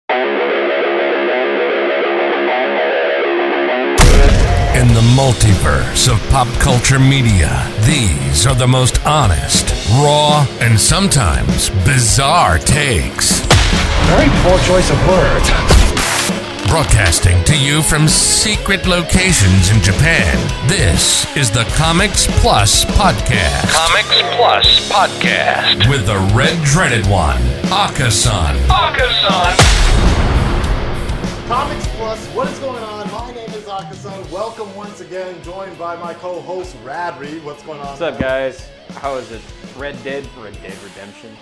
In the multiverse of pop culture media, these are the most honest, raw, and sometimes bizarre takes. Very poor choice of words. Broadcasting to you from secret locations in Japan, this is the Comics Plus Podcast. Comics Plus Podcast. With the red dreaded one, Akasan. Comics Plus, what is going on? My name is Akasan. Welcome once again, joined by my co-host Radri. What's going on? What's up, guys? How is it? Red Dead Redemption.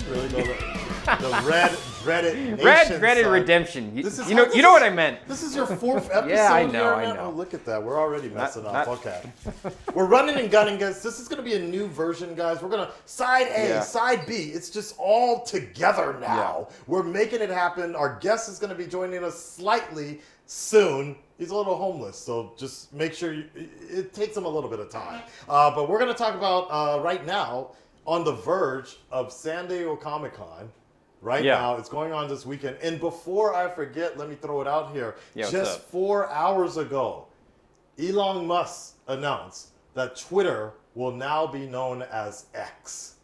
Really the red dreaded nation. Red Dreaded son. Redemption. You This is know what I meant. This is your fourth episode. Yeah, I here, know. man? Oh, look at that. We're already messing up. not- Okay. We're running and gunning, guys. This is going to be a new version, guys. We're going to side A, Yeah. side B. It's just all together now. Yeah. We're making it happen. Our guest is going to be joining us slightly soon. He's a little homeless, so just make sure it takes him a little bit of time. But we're going to talk about right now on the verge of San Diego Comic-Con. Right Yeah. now, it's going on this weekend. And before I forget, let me throw it out here. Yeah, what's Just up? 4 hours ago, Elon Musk announced that Twitter will now be known as X.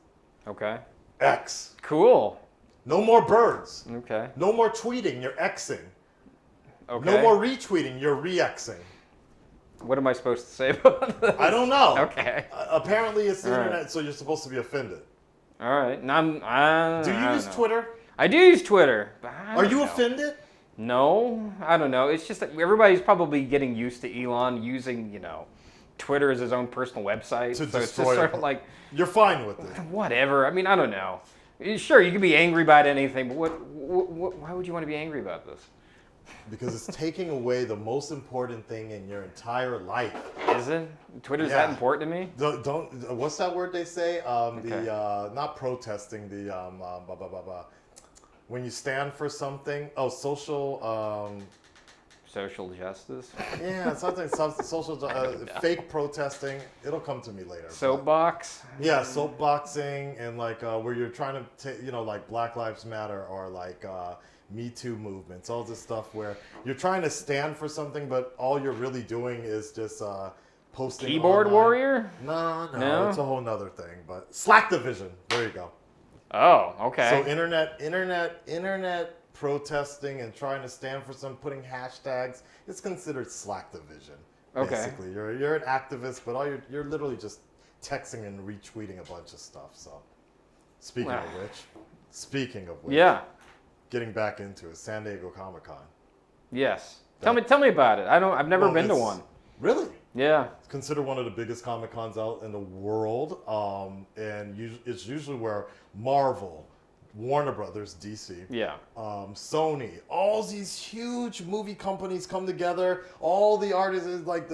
Okay. X. Cool. No more birds. Okay. No more tweeting, you're Xing. Okay. No more retweeting, you're re-Xing. What am I supposed to say about this? I don't know. Okay. Apparently it's the All right. internet, so you're supposed to be offended. All right. Now Do you use Twitter? I do use Twitter. But I Are don't you know. offended? No, I don't know. It's just that everybody's probably getting used to Elon using, Twitter as his own personal website. To so it's just destroy sort it. of like, You're fine with it. whatever. I mean, I don't know. Sure, you can be angry about anything, but why would you want to be angry about this? Because it's taking away the most important thing in your entire life. Is it? Twitter's Yeah. that important to me? Don't what's that word they say? Okay. The not protesting. When you stand for something. Oh, social. Social justice? Yeah, something. Social. Fake protesting. It'll come to me later. Soapbox? Yeah, soapboxing and like where you're trying to like Black Lives Matter or like Me Too movements, all this stuff where you're trying to stand for something, but all you're really doing is just posting. Keyboard online. warrior? No, it's a whole nother thing. But Slack division, there you go. Oh, okay. So internet protesting and trying to stand for some, putting hashtags, it's considered Slack division. Okay. Basically, you're an activist, but all you're literally just texting and retweeting a bunch of stuff. So, speaking of which, Yeah. getting back into it, San Diego Comic-Con. Yes. Tell me about it. I've never been to one. Really? Yeah. It's considered one of the biggest Comic-Cons out in the world, and it's usually where Marvel, Warner Brothers, DC, Yeah. Sony, all these huge movie companies come together. All the artists, like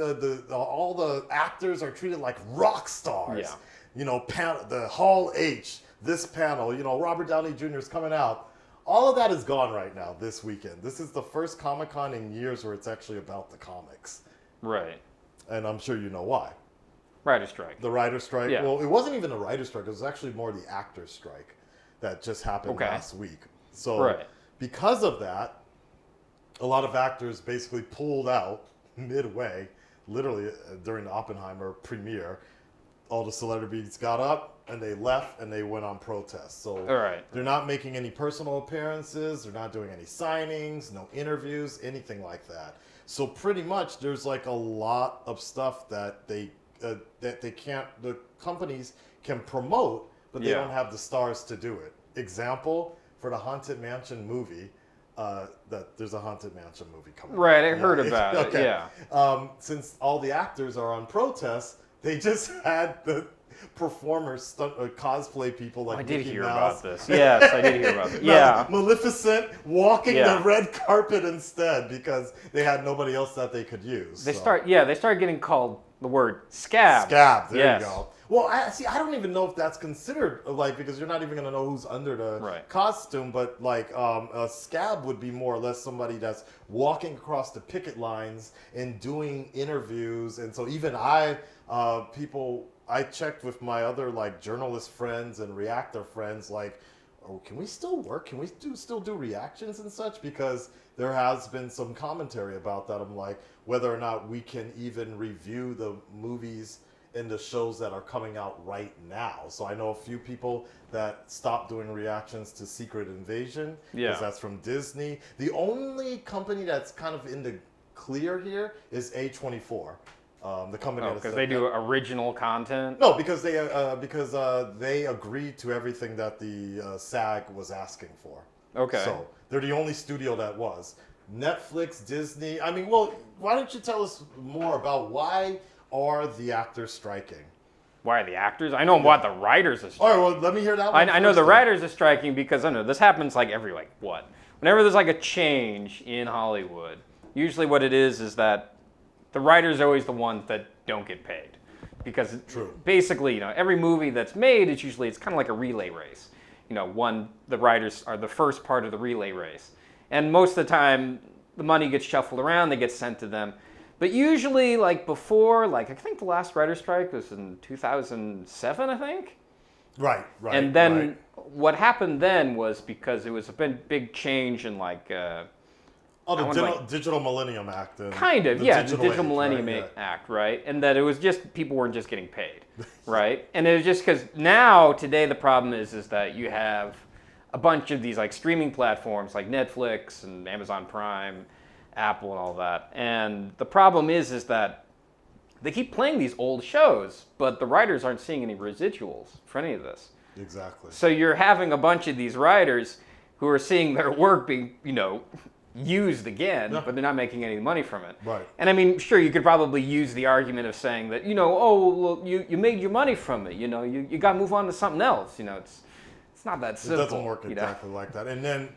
all the actors are treated like rock stars. Yeah. The Hall H, this panel, Robert Downey Jr. is coming out. All of that is gone right now this weekend. This is the first Comic-Con in years where it's actually about the comics. Right. And I'm sure you know why. Writer's strike. The writer's strike. Yeah. Well, it wasn't even the writer's strike. It was actually more the actor's strike that just happened last week. So Right. because of that, a lot of actors basically pulled out midway, literally during the Oppenheimer premiere. All the celebrities got up and they left and they went on protest. So All right. they're not making any personal appearances. They're not doing any signings, no interviews, anything like that. So pretty much there's like a lot of stuff that the companies can promote, but they Yeah. don't have the stars to do it. Example, for the Haunted Mansion movie, that there's a Haunted Mansion movie coming out. Right, I heard about it, Okay. yeah. Since all the actors are on protest, they just had the performers, cosplay people like I did Mickey hear Mouse. about this. Yes, I did hear about it. Yeah. Maleficent walking Yeah. the red carpet instead because they had nobody else that they could use. They so. started getting called the word scab. Scab, there Yes. you go. Well, I don't even know if that's considered, like, because you're not even going to know who's under the Right. costume, but, like, a scab would be more or less somebody that's walking across the picket lines and doing interviews. And so even I checked with my other, like, journalist friends and reactor friends, like, oh, can we still work? Can we still do reactions and such? Because there has been some commentary about that. I'm like, whether or not we can even review the movies and the shows that are coming out right now. So I know a few people that stopped doing reactions to Secret Invasion, because that's from Disney. The only company that's kind of in the clear here is A24. The company because they do original content. No, because they agreed to everything that the SAG was asking for. Okay. So they're the only studio that was. Netflix, Disney. I mean, well, why don't you tell us more about why are the actors striking? Why are the actors? I know what the writers are striking. All right, well, let me hear that one I know first the then. writers are striking because I know this happens like every whenever there's like a change in Hollywood. Usually, what it is that the writers are always the ones that don't get paid, because basically, every movie that's made it's kind of like a relay race. The writers are the first part of the relay race, and most of the time the money gets shuffled around, they get sent to them. But usually, like before, I think the last writer's strike was in 2007, I think. Right. And then what happened then was because it was a big change in the Digital Millennium Act. The Digital Millennium Act, right? And that it was just, people weren't just getting paid, right? And it was just because today, the problem is that you have a bunch of these streaming platforms like Netflix and Amazon Prime, Apple and all that. And the problem is that they keep playing these old shows, but the writers aren't seeing any residuals for any of this. Exactly. So you're having a bunch of these writers who are seeing their work being, used again, but they're not making any money from it. Right. And I mean, sure, you could probably use the argument of saying that, you made your money from it, you got to move on to something else. It's not that simple. It doesn't work exactly like that. And then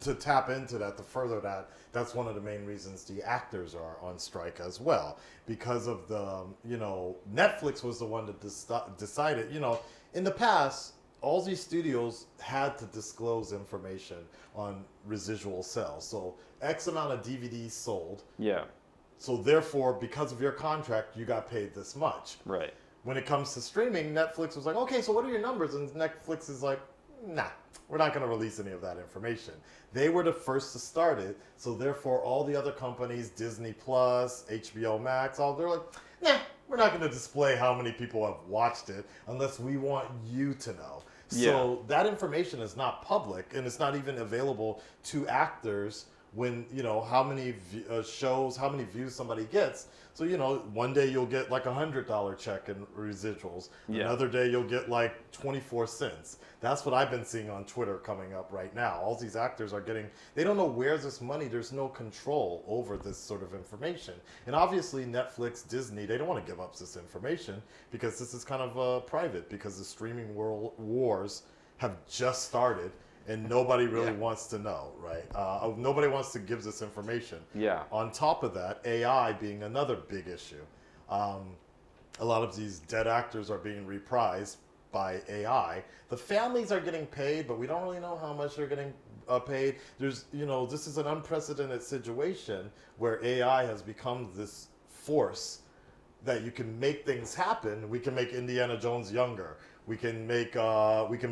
to tap into that, to further that, that's one of the main reasons the actors are on strike as well, because of the, Netflix was the one that decided, in the past, all these studios had to disclose information on residual sales. So X amount of DVDs sold. Yeah. So therefore, because of your contract, you got paid this much. Right. When it comes to streaming, Netflix was like, okay, so what are your numbers? And Netflix is like, nah, we're not going to release any of that information. They were the first to start it, so therefore all the other companies, Disney Plus, HBO Max, they're like, nah, we're not going to display how many people have watched it unless we want you to know. So that information is not public, and it's not even available to actors when, how many shows, how many views somebody gets. So, one day you'll get like $100 check in residuals. Yeah. Another day you'll get like 24 cents. That's what I've been seeing on Twitter coming up right now. All these actors are they don't know where's this money. There's no control over this sort of information. And obviously Netflix, Disney, they don't want to give up this information because this is kind of private, because the streaming world wars have just started. And nobody really wants to know, right? Nobody wants to give this information. Yeah. On top of that, AI being another big issue. A lot of these dead actors are being reprised by AI. The families are getting paid, but we don't really know how much they're getting paid. There's, this is an unprecedented situation where AI has become this force that you can make things happen. We can make Indiana Jones younger. We can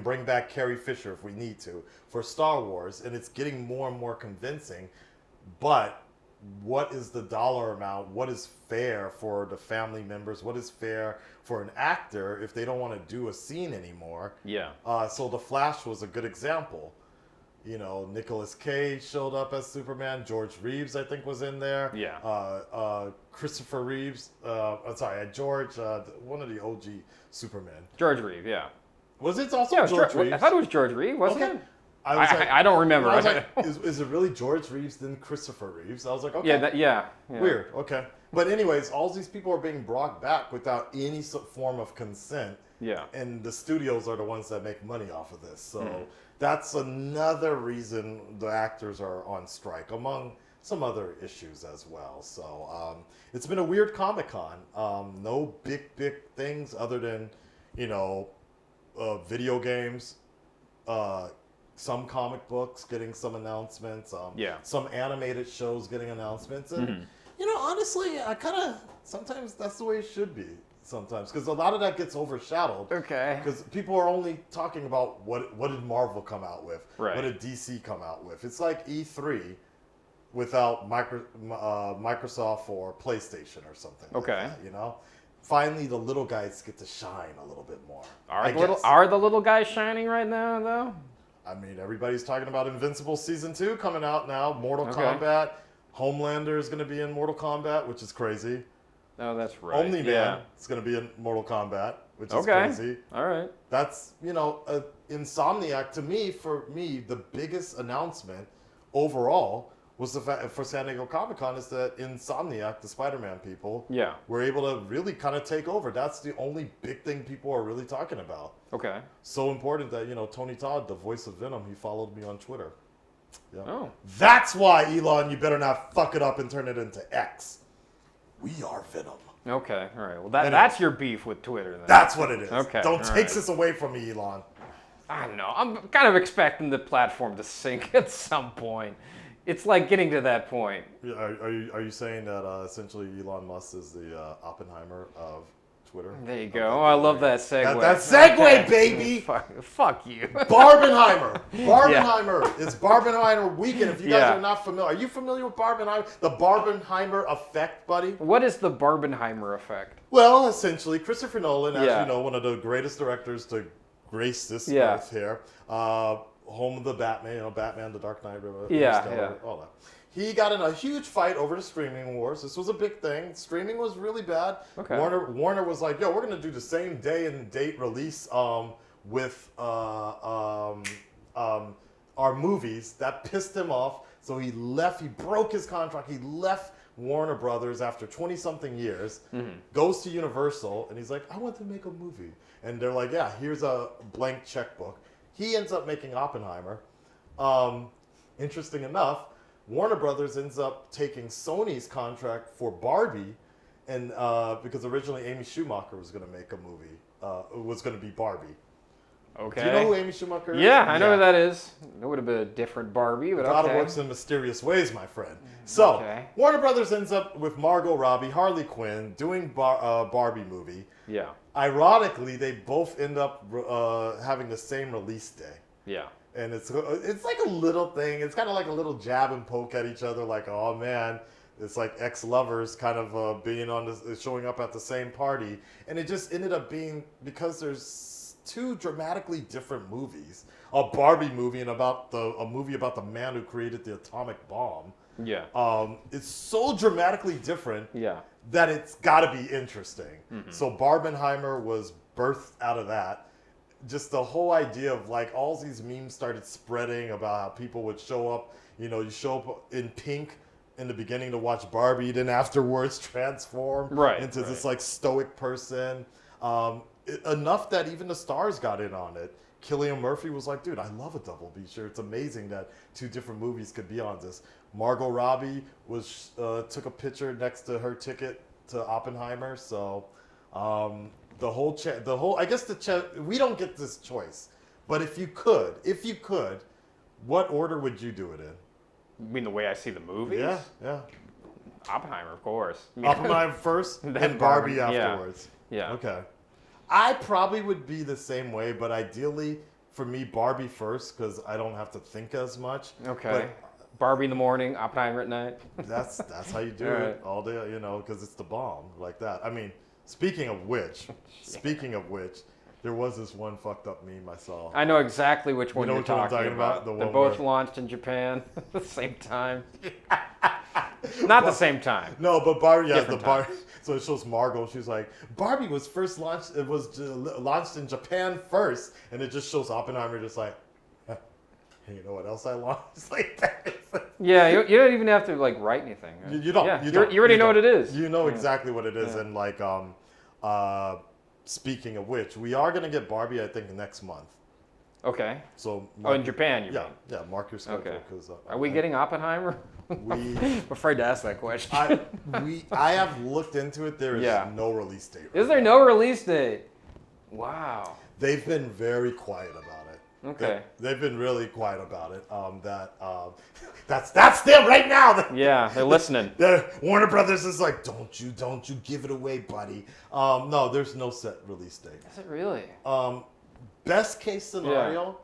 bring back Carrie Fisher if we need to for Star Wars, and it's getting more and more convincing. But what is the dollar amount? What is fair for the family members? What is fair for an actor if they don't want to do a scene anymore? Yeah. So The Flash was a good example. Nicolas Cage showed up as Superman. George Reeves, I think, was in there. Yeah. Christopher Reeves. George, one of the OG Superman. George Reeves, yeah. Was it also George Reeves? I thought it was George Reeves, wasn't it? I don't remember. I was like, is it really George Reeves then Christopher Reeves? I was like, okay. Yeah. Weird, okay. But anyways, all these people are being brought back without any form of consent. Yeah. And the studios are the ones that make money off of this. So that's another reason the actors are on strike, among some other issues as well. So it's been a weird Comic-Con. No big things other than, video games, some comic books getting some announcements, some animated shows getting announcements. And, honestly, sometimes that's the way it should be. sometimes because a lot of that gets overshadowed. Okay. Because people are only talking about what did Marvel come out with, Right. what did DC come out with. It's like E3 without Microsoft or PlayStation or something. Okay. Like that, you know, finally the little guys get to shine a little bit more. Are the little guys shining right now though? I mean, everybody's talking about Invincible Season 2 coming out now. Mortal Okay. Kombat. Homelander is going to be in Mortal Kombat, which is crazy. Oh, that's right. Omni-Man is going to be in Mortal Kombat, which is Okay. crazy. All right. That's, Insomniac, to me, for me, the biggest announcement overall was the fact for San Diego Comic-Con is that Insomniac, the Spider-Man people, Yeah. were able to really kind of take over. That's the only big thing people are really talking about. Okay. So important that, Tony Todd, the voice of Venom, he followed me on Twitter. Yeah. Oh. That's why, Elon, you better not fuck it up and turn it into X. We are Venom. Okay. All right. Well, Anyway. that's your beef with Twitter then. That's what it is. Okay, Don't all take right. this away from me, Elon. I don't know. I'm kind of expecting the platform to sink at some point. It's like getting to that point. Are you saying that essentially Elon Musk is the Oppenheimer of Twitter? There you go. Oh, I love that segue. That segue, baby! Fuck you. Barbenheimer. Barbenheimer. It's Barbenheimer weekend. If you guys Yeah. are not familiar, are you familiar with Barbenheimer? The Barbenheimer effect, buddy? What is the Barbenheimer effect? Well, essentially, Christopher Nolan, as Yeah. you know, one of the greatest directors to grace this Yeah. earth here. Home of the Batman, Batman, The Dark Knight, Yeah, Interstellar, yeah. all that. He got in a huge fight over the streaming wars. This was a big thing. Streaming was really bad. Okay. Warner was like, "Yo, we're gonna do the same day and date release with our movies." That pissed him off, so he left. He broke his contract. He left Warner Brothers after 20-something years. Goes to Universal, and he's like, "I want to make a movie." And they're like, "Yeah, here's a blank checkbook." He ends up making Oppenheimer. Interesting enough, Warner Brothers ends up taking Sony's contract for Barbie, and because originally Amy Schumacher was going to make a movie, it was going to be Barbie. Okay. Do you know who Amy Schumacher is? Yeah, I know who that is. It would have been a different Barbie, but God okay. works in mysterious ways, my friend. So, Okay. Warner Brothers ends up with Margot Robbie, Harley Quinn, doing Barbie movie. Yeah. Ironically, they both end up having the same release day. Yeah. And it's like a little thing. It's kind of like a little jab and poke at each other. Like, oh man, it's like ex-lovers kind of being on this, showing up at the same party. And it just ended up being because there's two dramatically different movies: a Barbie movie and a movie about the man who created the atomic bomb. Yeah. It's so dramatically different Yeah. that it's got to be interesting. So Barbenheimer was birthed out of that. Just the whole idea of like all these memes started spreading about how people would show up, you show up in pink in the beginning to watch Barbie, then afterwards transform into this like stoic person. Enough that even the stars got in on it. Cillian Murphy was like, dude, I love a double feature. It's amazing that two different movies could be on this. Margot Robbie was took a picture next to her ticket to Oppenheimer. So I guess we don't get this choice. But if you could, what order would you do it in? You mean the way I see the movies? Yeah. Oppenheimer, of course. Oppenheimer first Then and Barbie Barbie, yeah. afterwards. Yeah. Okay. I probably would be the same way, but ideally for me, Barbie first because I don't have to think as much. Okay. Barbie in the morning, Oppenheimer at night. But that's how you do All it right. all day, because it's the bomb like that. I mean, speaking of which, there was this one fucked up meme I saw. I know exactly which one know you're which one I'm talking talking about? The They're one both where- launched in Japan at the same time. Not the same time. No, but Barbie, Different time. So it shows Margot. She's like, Barbie was first launched. It was launched in Japan first, and it just shows Oppenheimer just like, hey, you know what else I launched? It's like that. Yeah, you don't even have to like write anything. Right? You don't. Yeah, You you already know what it is. You know exactly what it is, and like, speaking of which, we are gonna get Barbie, I think, next month. Okay. So In Japan, you mean? Yeah, mark your schedule. Okay. 'Cause, Are we getting Oppenheimer? We- I'm afraid to ask that question. I have looked into it. There is Yeah. no release date. Is there no release date? Wow. They've been very quiet about it. Okay. They've been really quiet about it. That's them right now. Yeah, they're listening. Warner Brothers is like, don't you give it away, buddy. No, there's no set release date. Is it really? Best case scenario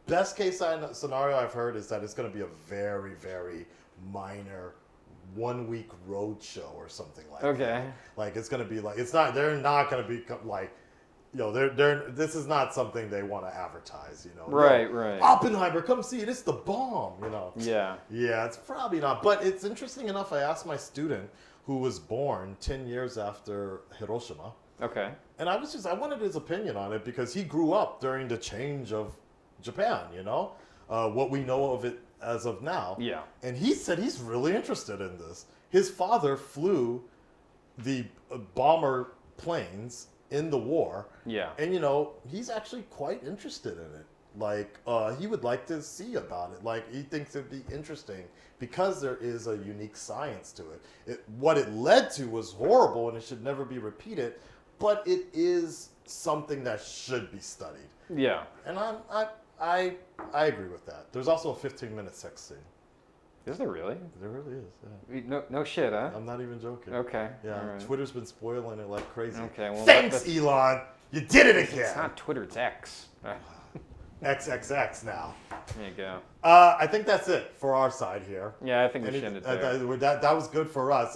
I've heard is that it's going to be a very, very minor 1 week road show or something like that. Okay. Like it's going to be like they're not going to be like, this is not something they want to advertise, Right. Oppenheimer, come see it. It's the bomb, Yeah. Yeah, it's probably not. But it's interesting enough. I asked my student who was born 10 years after Hiroshima. Okay. And I wanted his opinion on it because he grew up during the change of Japan, what we know of it as of now. Yeah. And he said he's really interested in this. His father flew the bomber planes in the war. Yeah. And, he's actually quite interested in it. Like, he would like to see about it. Like, he thinks it'd be interesting because there is a unique science to it. What it led to was horrible and it should never be repeated, but it is something that should be studied. Yeah. And I agree with that. There's also a 15-minute sex scene. Is there really? There really is, yeah. No shit, huh? I'm not even joking. Okay. Yeah, all right. Twitter's been spoiling it like crazy. Okay, well, Thanks, Elon! You did it again! It's not Twitter, it's X. XXX now. There you go. I think that's it for our side here. Yeah, I think we should end it there. That was good for us.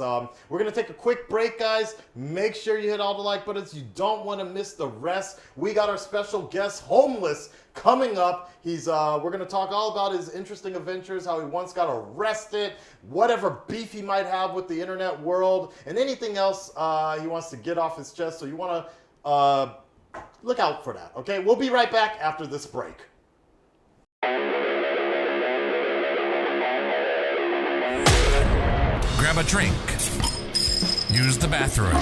We're going to take a quick break, guys. Make sure you hit all the like buttons. You don't want to miss the rest. We got our special guest, Homeless, coming up. We're going to talk all about his interesting adventures, how he once got arrested, whatever beef he might have with the internet world, and anything else he wants to get off his chest. So you want to look out for that, okay? We'll be right back after this break. Grab a drink. Use the bathroom.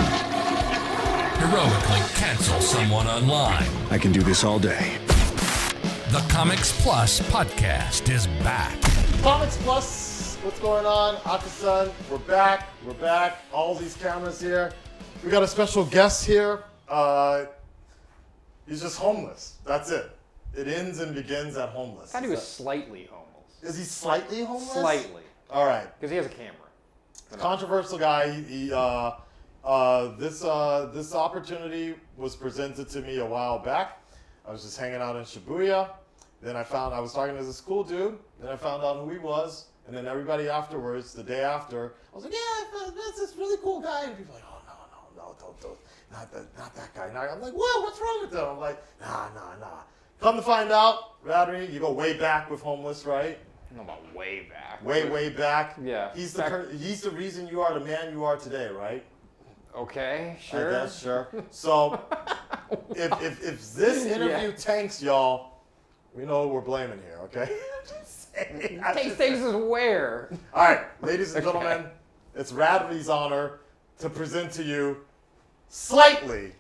Heroically cancel someone online. I can do this all day. The Comics Plus podcast is back. Comics Plus, what's going on? Akasan, we're back. All these cameras here. We got a special guest here. He's just homeless. That's it. It ends and begins at homeless. I thought he was slightly homeless. Is he slightly homeless? Slightly. All right. Because he has a camera. Controversial guy. This opportunity was presented to me a while back. I was just hanging out in Shibuya. Then I was talking to this cool dude. Then I found out who he was. And then everybody afterwards, the day after, I was like, yeah, that's this really cool guy. And people were like, oh, no, don't. Not that guy. And I'm like, whoa, what's wrong with them? I'm like, nah. Come to find out, Radri, you go way back with homeless, right? I don't know about way back. Way back. Yeah. He's the reason you are the man you are today, right? Okay, sure. I guess, sure. So, if this interview tanks, y'all, we know who we're blaming here, okay? Takes things as where? All right, ladies and gentlemen, it's Radri's honor to present to you Slightly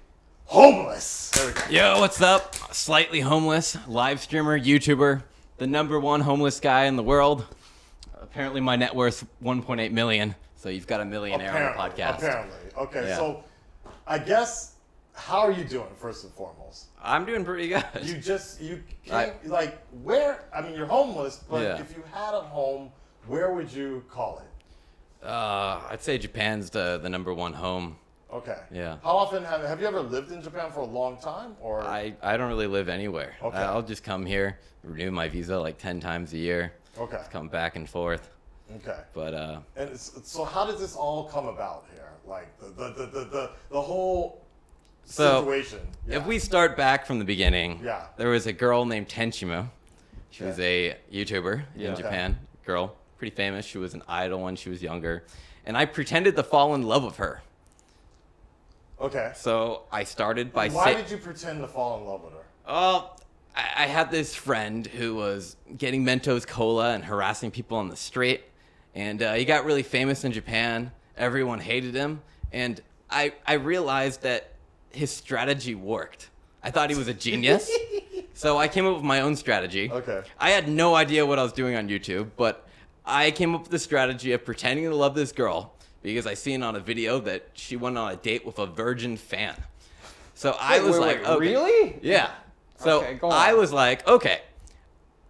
Homeless. There we go. Yo, what's up? Slightly Homeless, live streamer, YouTuber, the #1 homeless guy in the world. Apparently my net worth 1.8 million, so you've got a millionaire on the podcast. Apparently. Okay, Yeah. So I guess, how are you doing, first and foremost? I'm doing pretty good. You can't, you're homeless, but Yeah. if you had a home, where would you call it? I'd say Japan's the #1 home. Okay. Yeah. How often have you ever lived in Japan for a long time, or? I don't really live anywhere. Okay. I'll just come here, renew my visa like 10 times a year. Okay. Just come back and forth. Okay. But And so how does this all come about here? Like the whole situation. Yeah. if we start back from the beginning, Yeah. there was a girl named Tenchimu. She was Okay. a YouTuber in Yeah. Japan. Girl, pretty famous. She was an idol when she was younger. And I pretended to fall in love with her. Okay. So I started by Why did you pretend to fall in love with her? Oh, I had this friend who was getting Mentos Cola and harassing people on the street. And he got really famous in Japan. Everyone hated him. And I realized that his strategy worked. I thought he was a genius. So I came up with my own strategy. Okay. I had no idea what I was doing on YouTube, but I came up with the strategy of pretending to love this girl because I seen on a video that she went on a date with a virgin fan. So I was like, okay. Really? Yeah. So Okay, go on. I was like, okay,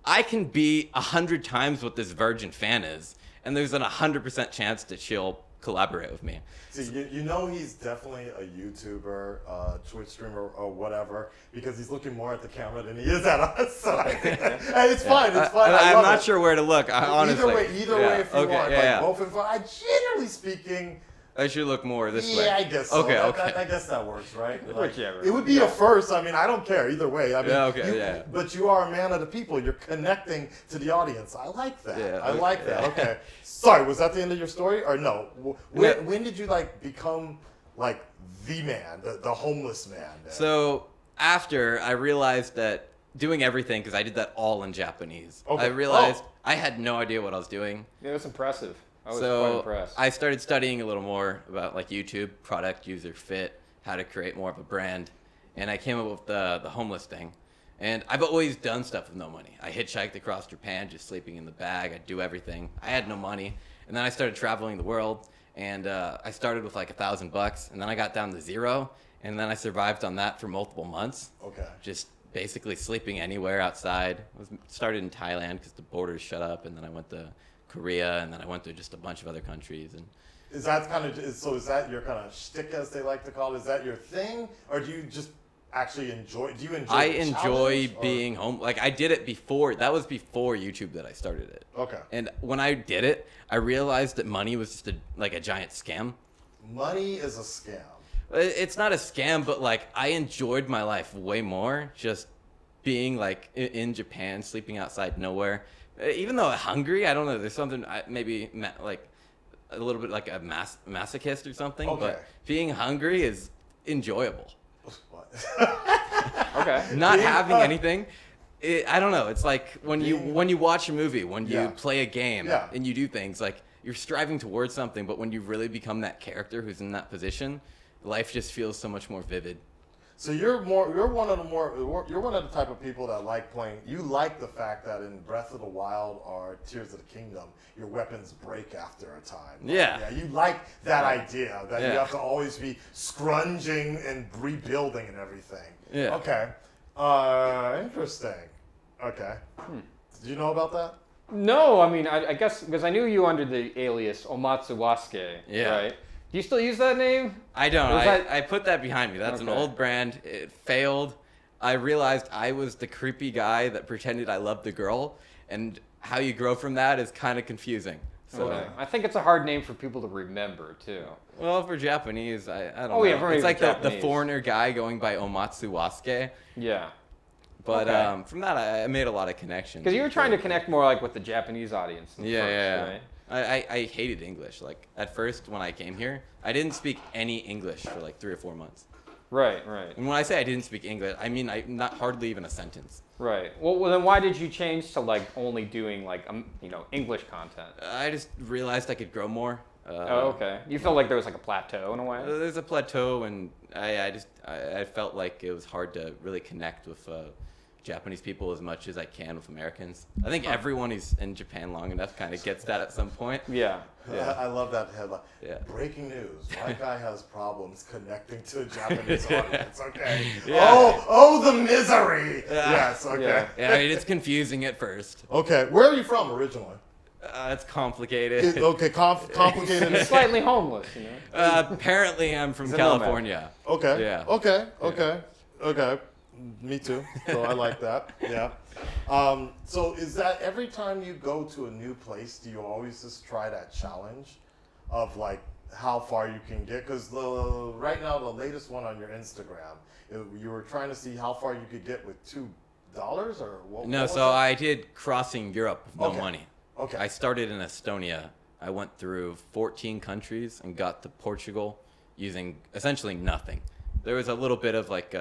I can be 100 times what this virgin fan is, and there's an 100% chance that she'll collaborate with me. See, you know he's definitely a YouTuber, Twitch streamer, or whatever, because he's looking more at the camera than he is at us. So hey, it's fine. It's fine. I'm not sure where to look, honestly. Either way, if you want. Yeah. Both of them. Generally speaking, I should look more this way. yeah, I guess so. Okay. I guess that works, right? Like, Whichever. It would be a first. I mean, I don't care either way. I mean, But you are a man of the people. You're connecting to the audience. I like that. Yeah, I like that. Okay. Sorry, was that the end of your story, or no? When did you like become like the man, the homeless man? So after I realized that doing everything, because I did that all in Japanese, I realized I had no idea what I was doing. Yeah, that's impressive. I was quite impressed. I started studying a little more about like YouTube, product, user fit, how to create more of a brand, and I came up with the homeless thing. And I've always done stuff with no money. I hitchhiked across Japan, just sleeping in the bag. I'd do everything. I had no money, and then I started traveling the world. And I started with like $1,000, and then I got down to zero, and then I survived on that for multiple months. Okay. Just basically sleeping anywhere outside. Started in Thailand because the borders shut up, and then I went to Korea, and then I went to just a bunch of other countries. And is that is that your kind of shtick, as they like to call it? Is that your thing, or do you just actually enjoy? Do you enjoy? I enjoy being home. Like I did it before. That was before YouTube that I started it. Okay. And when I did it, I realized that money was just like a giant scam. Money is a scam. It's not a scam, but like I enjoyed my life way more just being like in Japan, sleeping outside nowhere. Even though I'm hungry, I don't know. There's something maybe like a little bit like a masochist or something. Okay. But being hungry is enjoyable. What? Okay. Not having anything. I don't know. It's like when you watch a movie, when you play a game, and you do things like you're striving towards something, but when you really become that character who's in that position, life just feels so much more vivid. So you're one of the type of people that like playing. You like the fact that in Breath of the Wild or Tears of the Kingdom, your weapons break after a time. Yeah. You like that idea that you have to always be scrunging and rebuilding and everything. Yeah. Okay. Interesting. Okay. Did you know about that? No, I mean, I guess because I knew you under the alias Omatsuwasuke, right? Do you still use that name? I don't. I put that behind me. That's an old brand. It failed. I realized I was the creepy guy that pretended I loved the girl, and how you grow from that is kind of confusing. So I think it's a hard name for people to remember too. Well, for Japanese, I don't know. Oh, yeah, for it's like the Japanese. Foreigner guy going by Omatsuwasuke. Yeah. But from that, I made a lot of connections. Because you were trying to connect more like with the Japanese audience. Right? Right? I hated English. Like at first, when I came here, I didn't speak any English for like 3 or 4 months. Right. And when I say I didn't speak English, I mean not hardly even a sentence. Right. Well, then why did you change to like only doing like English content? I just realized I could grow more. Okay. You felt like there was like a plateau in a way. There's a plateau, and I felt like it was hard to really connect with Japanese people as much as I can with Americans. I think everyone who's in Japan long enough kind of gets that at some point. Yeah. I love that headline. Yeah. Breaking news. White guy has problems connecting to a Japanese audience. Okay. Yeah. Oh, the misery. Yes. Okay. Yeah, I mean, it's confusing at first. Okay. Where are you from originally? It's complicated. Complicated. Slightly homeless, you know. Apparently, I'm from He's a California. Okay. Yeah. Okay. Me too. So I like that. Yeah. So is that every time you go to a new place, do you always just try that challenge of like how far you can get? Because right now, the latest one on your Instagram, you were trying to see how far you could get with $2 or what? No, so I did crossing Europe with no money. Okay. I started in Estonia. I went through 14 countries and got to Portugal using essentially nothing. There was a little bit of like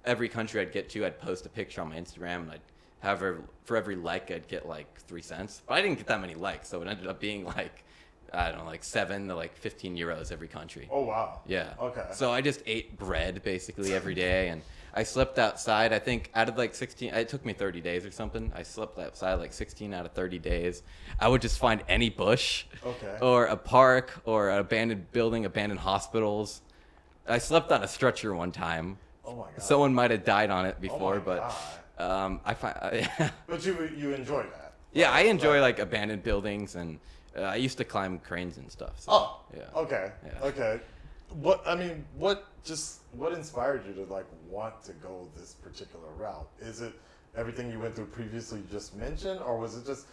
every country I'd get to, I'd post a picture on my Instagram, and for every like, I'd get like 3 cents. But I didn't get that many likes, so it ended up being like, I don't know, like 7 to like 15 euros every country. Oh, wow. Yeah. Okay. So I just ate bread basically every day, and I slept outside. I think out of like 16, it took me 30 days or something. I slept outside like 16 out of 30 days. I would just find any bush, or a park, or an abandoned building, abandoned hospitals. I slept on a stretcher one time. Oh my God. Someone might have died on it before, my but God. I find. But you enjoy that. Yeah, I enjoy Right. like abandoned buildings, and I used to climb cranes and stuff. So, Oh, yeah. okay, Yeah. okay. What inspired you to like want to go this particular route? Is it everything you went through previously you just mentioned, or was it just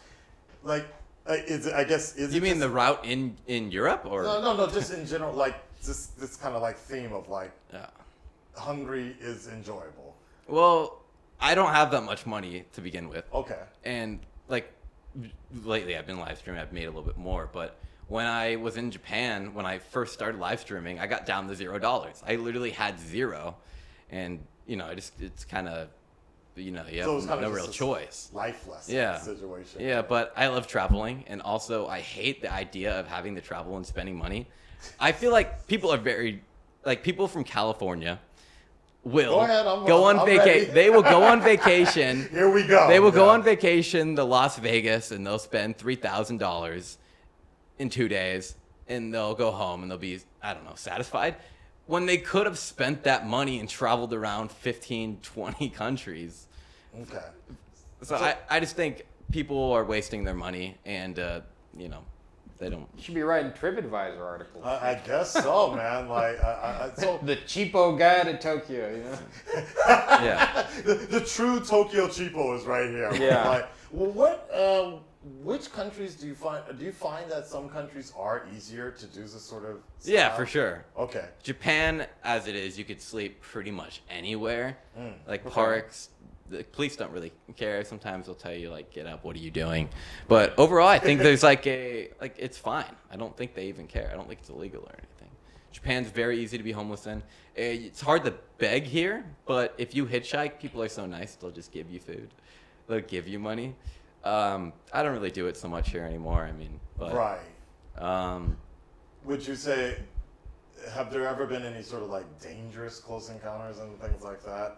like is it? I guess is You it mean just, the route in Europe, or? no, just in general, like this kind of like theme of like Yeah. hungry is enjoyable. Well, I don't have that much money to begin with. Okay. And like lately I've been live streaming, I've made a little bit more, but when I was in Japan, when I first started live streaming, I got down to $0. I literally had zero, and it's kind of, you So it was have kinda no just real a choice. Life lesson Yeah. situation. Yeah, but I love traveling, and also I hate the idea of having to travel and spending money. I feel like people are people from California will Go ahead, I'm on ready. vacation. They will go on vacation. Here we go. They will go Yeah. on vacation to Las Vegas, and they'll spend $3,000 in 2 days, and they'll go home and they'll be, I don't know, satisfied, when they could have spent that money and traveled around 15, 20 countries. Okay. So I just think people are wasting their money, and they don't. You should be writing TripAdvisor articles. I guess so, man. Like, so The cheapo guy to Tokyo, you know? Yeah. the true Tokyo cheapo is right here. Yeah. Like, well, which countries do you find? Do you find that some countries are easier to do this sort of? Yeah, style? for sure. Okay. Japan, as it is, you could sleep pretty much anywhere. Mm. Like parks, the police don't really care. Sometimes they'll tell you like, "Get up, what are you doing?" But overall, I think there's it's fine. I don't think they even care. I don't think it's illegal or anything. Japan's very easy to be homeless in. It's hard to beg here, but if you hitchhike, people are so nice. They'll just give you food. They'll give you money. I don't really do it so much here anymore. I mean, but, Right. Would you say, have there ever been any sort of like dangerous close encounters and things like that?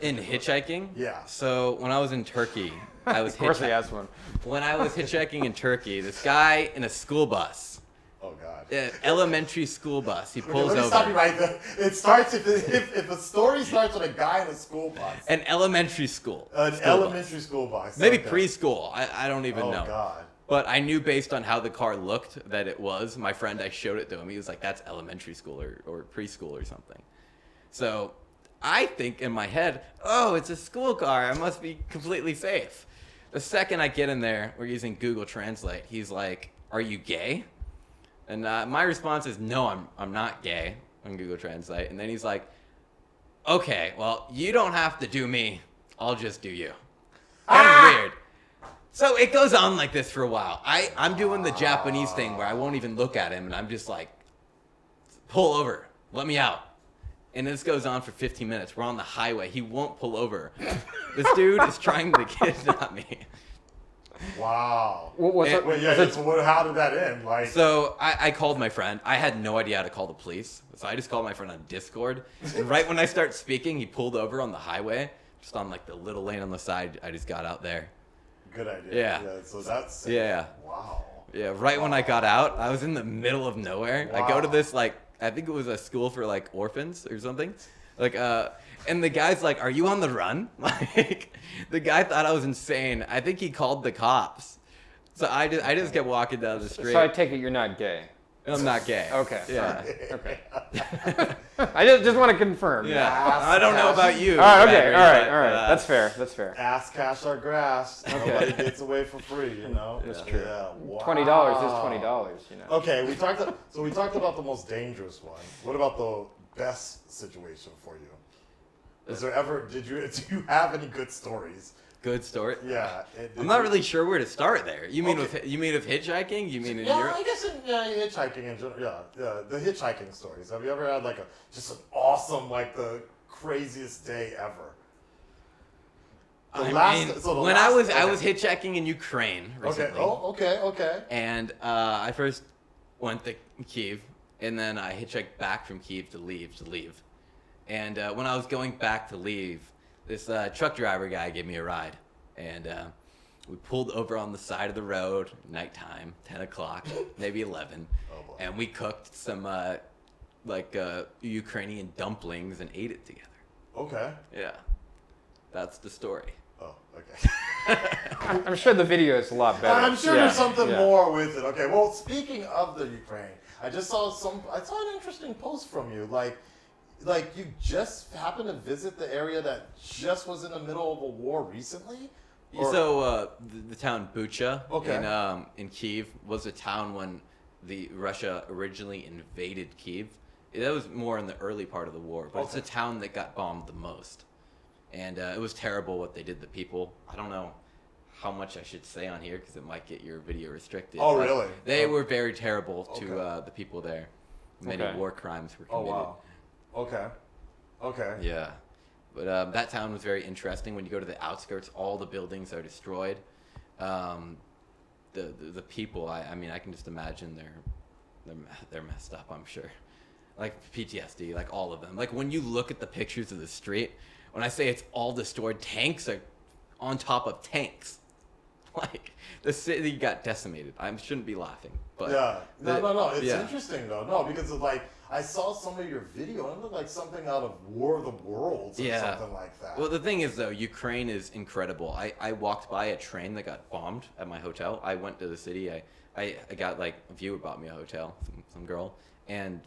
in hitchhiking? Yeah. So when I was in Turkey, I was Of course he has one. When I was hitchhiking in Turkey, this guy in a school bus, Oh God. an elementary school bus, he Okay, pulls let me over. stop you right there. It starts if a story starts with a guy in a school bus. An elementary school. An school elementary bus. school bus. Maybe Okay. preschool. I don't even Oh know. God. But I knew based on how the car looked that it was. My friend, I showed it to him. He was like, that's elementary school or preschool or something. So I think in my head, oh, it's a school car. I must be completely safe. The second I get in there, we're using Google Translate. He's like, are you gay? And my response is, no, I'm not gay on Google Translate. And then he's like, okay, well, you don't have to do me. I'll just do you. Kind of weird. So it goes on like this for a while. I'm doing the Japanese thing where I won't even look at him, and I'm just like, pull over, let me out. And this goes on for 15 minutes. We're on the highway. He won't pull over. This dude is trying to kidnap me. Wow. What's And- Wait, yeah. So how did that end? Like. So I called my friend. I had no idea how to call the police. So I just called my friend on Discord. And right when I start speaking, he pulled over on the highway, just on like the little lane on the side. I just got out there. Good idea. Yeah. So that's. Yeah. Wow. Yeah, right when I got out, I was in the middle of nowhere. I go to Wow. this I think it was a school for like orphans or something. And the guy's like, "Are you on the run?" Like, the guy thought I was insane. I think he called the cops. So I just kept walking down the street. So I take it you're not gay. I'm not gay. Okay. Yeah. Okay. I just want to confirm. Yeah. I don't know about you. All right. Okay. Zachary, All right. but, All right. That's fair. That's fair. Ass cash or grass. Nobody gets away for free. You know. That's true. Yeah. Wow. $20 is $20. You know. Okay, we talked about the most dangerous one. What about the best situation for you? Is there ever do you have any good stories? Good story. Yeah. I'm not really sure where to start there. You mean Okay. with hitchhiking? You mean in Yeah, Europe? I guess in hitchhiking in general. Yeah, the hitchhiking stories. Have you ever had just an awesome, like the craziest day ever? I was hitchhiking in Ukraine Okay. recently. Oh, okay. And I first went to Kyiv, and then I hitchhiked back from Kyiv to leave. And when I was going back to leave, this truck driver guy gave me a ride. And we pulled over on the side of the road, nighttime, 10 o'clock, maybe 11. Oh, boy. And we cooked some Ukrainian dumplings and ate it together. Okay. Yeah. That's the story. Oh, okay. I'm sure the video is a lot better. I'm sure Yeah, there's something yeah. more with it. Okay, well, speaking of the Ukraine, I saw an interesting post from you. Like you just happened to visit the area that just was in the middle of a war recently? Or- So the town Bucha Okay. in Kyiv was a town when Russia originally invaded Kyiv. That was more in the early part of the war, but it's a town that got bombed the most. And it was terrible what they did to people. I don't know how much I should say on here because it might get your video restricted. Oh, but really? They were very terrible to Okay. the people there. Many Okay. war crimes were Oh, committed. wow. Okay. Yeah. But that town was very interesting. When you go to the outskirts, all the buildings are destroyed. The people, I mean, I can just imagine they're messed up, I'm sure. Like PTSD, like all of them. Like when you look at the pictures of the street, when I say it's all destroyed, tanks are on top of tanks. Like the city got decimated. I shouldn't be laughing, but Yeah. No. It's yeah. interesting though. No, because of, like I saw some of your video and it looked like something out of War of the Worlds or Yeah. something like that. Well, the thing is, though, Ukraine is incredible. I walked by a train that got bombed at my hotel. I went to the city. I got, like, a viewer bought me a hotel, some girl. And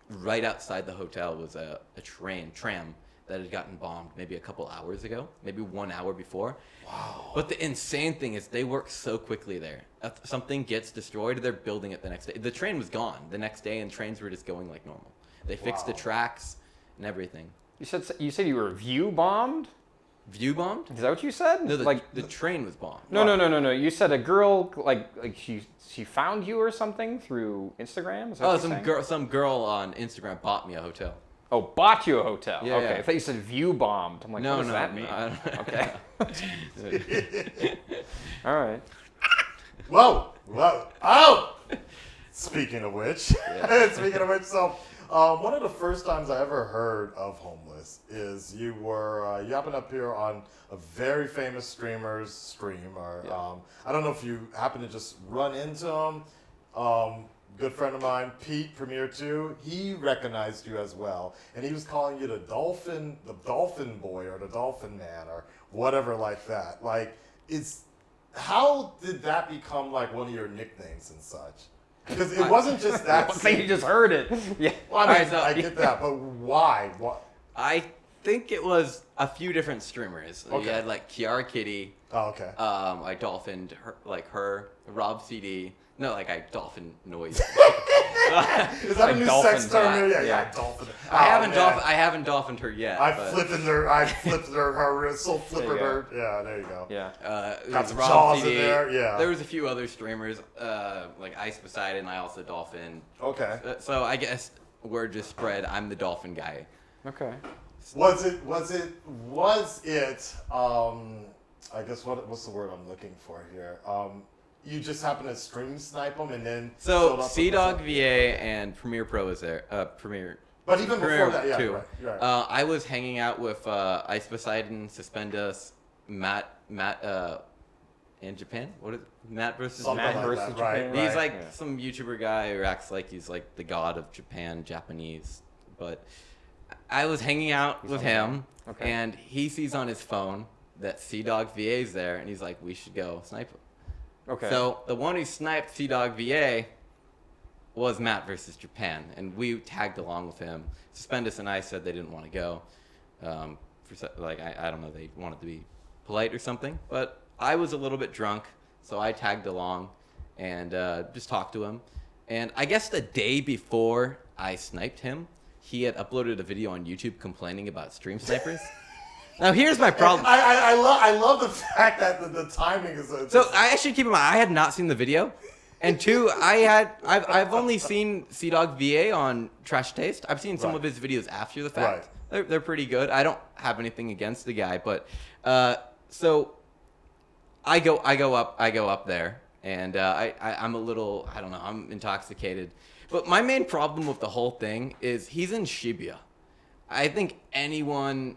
right outside the hotel was a tram that had gotten bombed maybe a couple hours ago, maybe 1 hour before. Wow. But the insane thing is they work so quickly there. If something gets destroyed, they're building it the next day. The train was gone the next day, and trains were just going like normal. They fixed the tracks and everything. You said you were view bombed? View bombed? Is that what you said? No, the train was bombed. No. You said a girl like she found you or something through Instagram? Is that what you're saying? Some girl on Instagram bought me a hotel. Oh, bought you a hotel. Yeah, okay. yeah. I thought you said view bombed. I'm like, what does that mean? I don't- Okay. All right. Whoa! Oh! Speaking of which, so one of the first times I ever heard of Homeless is you happened to appear on a very famous streamer's stream, or I don't know if you happened to just run into him. Good friend of mine, Pete Premier 2, he recognized you as well, and he was calling you the Dolphin Boy or the Dolphin Man or whatever like that. Like, how did that become like one of your nicknames and such? Because it wasn't just that. I think you just heard it. Yeah. Well, I mean, Alright, so- I get that, but why? What? I think it was a few different streamers. Okay. You had like Kiara Kitty. Oh, okay. I dolphined her, Rob CD. No, like I dolphin noise. Is that like a new dolphin sex term? bat, Yeah, dolphin. I haven't dolphined her yet. I but, flipped her soul flipper There you her. Yeah, there you go. Yeah. Got some Rob jaws CD. in there, yeah. There was a few other streamers, like Ice Poseidon. I also dolphin. Okay. So I guess word just spread. I'm the dolphin guy. Okay. Was it? I guess what's the word I'm looking for here? You just happened to stream snipe them and then. showed So up with Sea Dog the- VA and Premiere Pro is there. Premiere. But even Premiere before that, yeah, 2. right, you're right. I was hanging out with Ice Poseidon, Suspendas, Matt, in Japan. What is Matt versus Something Matt like versus that, right, Japan. right. He's like Yeah. some YouTuber guy who acts like he's like the god of Japan, Japanese. But I was hanging out with him, Okay. and he sees on his phone that Sea Dog VA is there, and he's like, "We should go snipe him." Okay. So the one who sniped Sea Dog VA was Matt versus Japan, and we tagged along with him. Suspendas and I said they didn't want to go. I don't know, they wanted to be polite or something. But I was a little bit drunk, so I tagged along and just talked to him. And I guess the day before I sniped him, he had uploaded a video on YouTube complaining about stream snipers. Now here's my problem. I love the fact that the timing is. So I actually keep in mind I had not seen the video, and two, I've only seen Sea Dog VA on Trash Taste. I've seen some Right. of his videos after the fact. Right. They're pretty good. I don't have anything against the guy, but so I go up there, and I'm a little, I don't know, I'm intoxicated. But my main problem with the whole thing is he's in Shibuya. I think anyone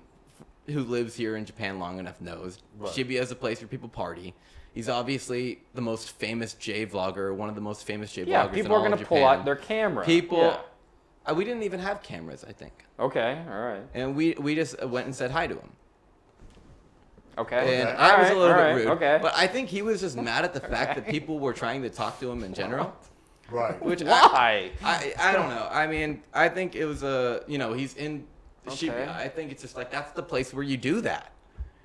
who lives here in Japan long enough knows Right. Shibuya is a place where people party. He's obviously the most famous J vlogger, one of the most famous J yeah, vloggers people in are all going of to pull Japan. out their camera. People, Yeah. we didn't even have cameras, I think, Okay. All right. and we just went and said hi to him. Okay. And I was a little bit alright, rude. okay. But I think he was just mad at the fact that people were trying to talk to him in general. Right. Which Why? I don't know. I mean, I think it was he's in Okay. Shibuya. I think it's just like that's the place where you do that.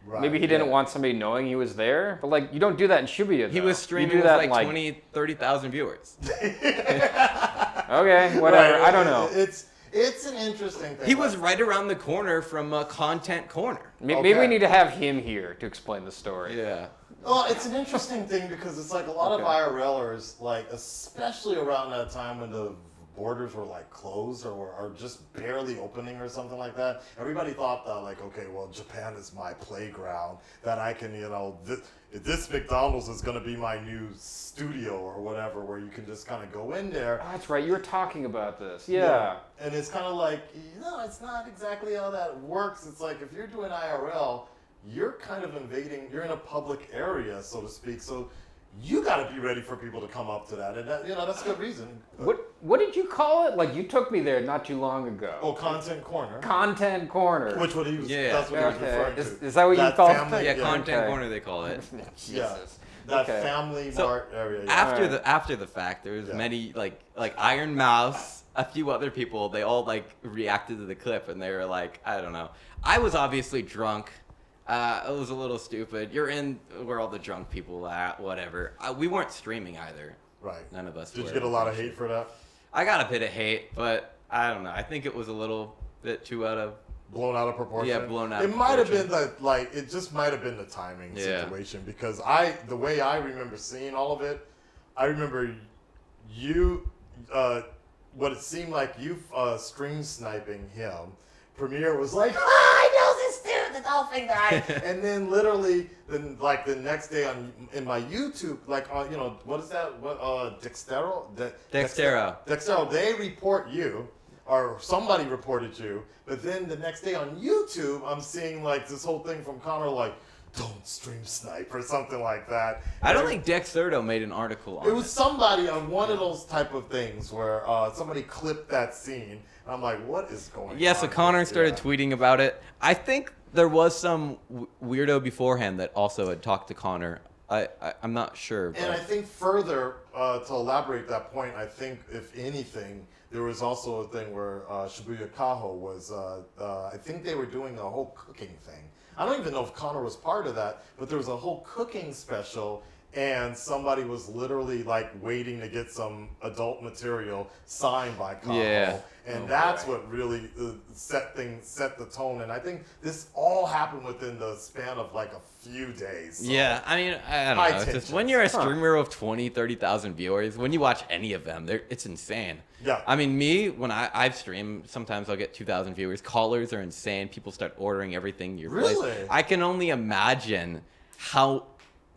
Right. Maybe he didn't want somebody knowing he was there, but like you don't do that in Shibuya. He though. was streaming You do with that like in, 20, 30,000 viewers. Okay, whatever. Right. I don't know. It's an interesting thing. He was right around the corner from Content Corner. Maybe we Okay. need to have him here to explain the story. Yeah. Well, it's an interesting thing because it's like a lot of IRLers, like especially around that time when the borders were like closed or just barely opening or something like that. Everybody thought that like, okay, well, Japan is my playground, that I can, this McDonald's is going to be my new studio or whatever, where you can just kind of go in there. Oh, that's right. You were talking about this. Yeah. And it's kind of like, it's not exactly how that works. It's like if you're doing IRL, you're kind of invading, you're in a public area, so to speak. So you got to be ready for people to come up to that. And that, that's a good reason. What did you call it? Like you took me there not too long ago. Oh, Content Corner. Content Corner. Which what he was, Yeah. that's what he was Okay. referring to. Is that what you call it? Yeah, Content Okay. Corner they call it. Jesus. Yeah. That Okay. family So, mart area. Yeah. After the fact, there was Yeah. many like Iron Mouse, a few other people. They all like reacted to the clip, and they were like, I don't know. I was obviously drunk. It was a little stupid. You're in where all the drunk people at, whatever. We weren't streaming either. Right. None of us Did were. you get a lot of hate for that? I got a bit of hate, but I don't know. I think it was a little bit too out of. Blown out of proportion. Yeah, blown out It of might have been proportion. it just might have been the timing Yeah. situation because the way I remember seeing all of it, I remember you, what it seemed like you stream sniping him. Premiere was like, I know this dude, the dolphin guy, and then literally, the next day in my YouTube, what is that? What Dextero? Dextero. They report you. Or somebody reported you, but then the next day on YouTube, I'm seeing like this whole thing from Connor, like, don't stream snipe or something like that. I don't think Dexerto made an article on It was somebody on one of those type of things where somebody clipped that scene, and I'm like, what is going on? Yeah, so Connor here? started tweeting about it. I think there was some weirdo beforehand that also had talked to Connor. I'm not sure. But... And I think further, to elaborate that point, I think if anything, there was also a thing where Shibuya Kaho was, I think they were doing a whole cooking thing. I don't even know if Connor was part of that, but there was a whole cooking special, and somebody was literally like waiting to get some adult material signed by Kaho. Yeah. And that's what really set the tone. And I think this all happened within the span of like a few days. So. Yeah, I mean, I don't High know. It's just tensions. when you're a streamer of 20, 30,000 viewers, when you watch any of them, it's insane. Yeah. I mean, when I've streamed, sometimes I'll get 2,000 viewers. Callers are insane. People start ordering everything your place. Really? I can only imagine how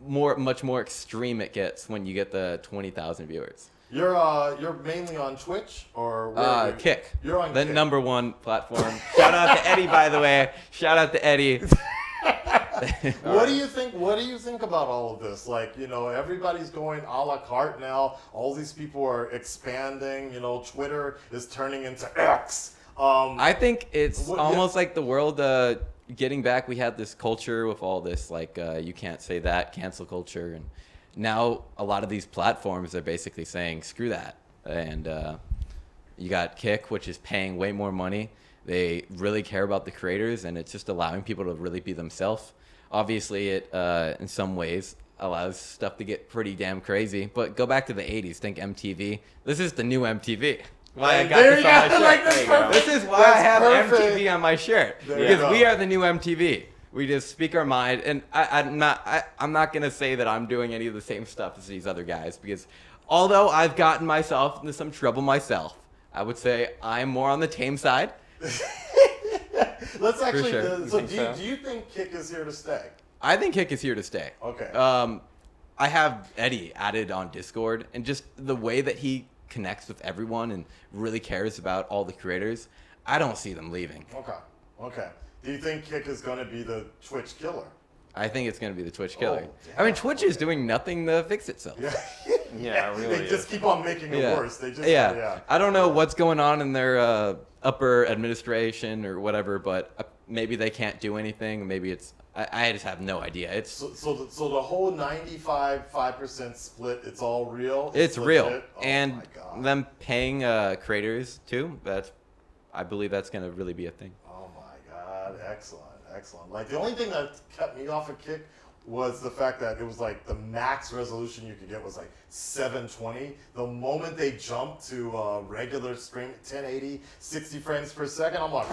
much more extreme it gets when you get the 20,000 viewers. You're mainly on Twitch or where are you? Kick. You're on the Kick. #1 platform. Shout out to Eddie, by the way. Shout out to Eddie. What do you think? What do you think about all of this? Like, everybody's going a la carte now. All these people are expanding. Twitter is turning into X. I think it's What- almost like the world getting back. We had this culture with all this you can't say that, cancel culture, and now a lot of these platforms are basically saying screw that. And you got Kick, which is paying way more money. They really care about the creators, and it's just allowing people to really be themselves. Obviously, it in some ways allows stuff to get pretty damn crazy. But go back to the 80s. Think MTV. This is the new MTV. Why I got There this you on my go. shirt. Like, that's perfect. This is why That's I have perfect. MTV on my shirt. There you Because go. we are the new MTV. We just speak our mind, and I'm not gonna say that I'm doing any of the same stuff as these other guys, because although I've gotten myself into some trouble myself, I would say I'm more on the tame side. Let's actually. sure. Do you think Kick is here to stay? I think Kick is here to stay. Okay. I have Eddie added on Discord, and just the way that he connects with everyone and really cares about all the creators, I don't see them leaving. Okay. Do you think Kick is going to be the Twitch killer? I think it's going to be the Twitch killer. Oh, I mean, damn. Twitch is doing nothing to fix itself. Yeah. Yeah, it really They just is. keep on making it worse. They just yeah. I don't know what's going on in their upper administration or whatever, but maybe they can't do anything. Maybe it's I just have no idea. It's So the whole 95% split, it's all real? it's real. legit? Oh And my God. them paying creators too, I believe that's going to really be a thing. Oh my God, excellent. Like the only thing that kept me off of Kick was the fact that it was like the max resolution you could get was like 720. The moment they jumped to regular stream 1080, 60 frames per second, I'm like,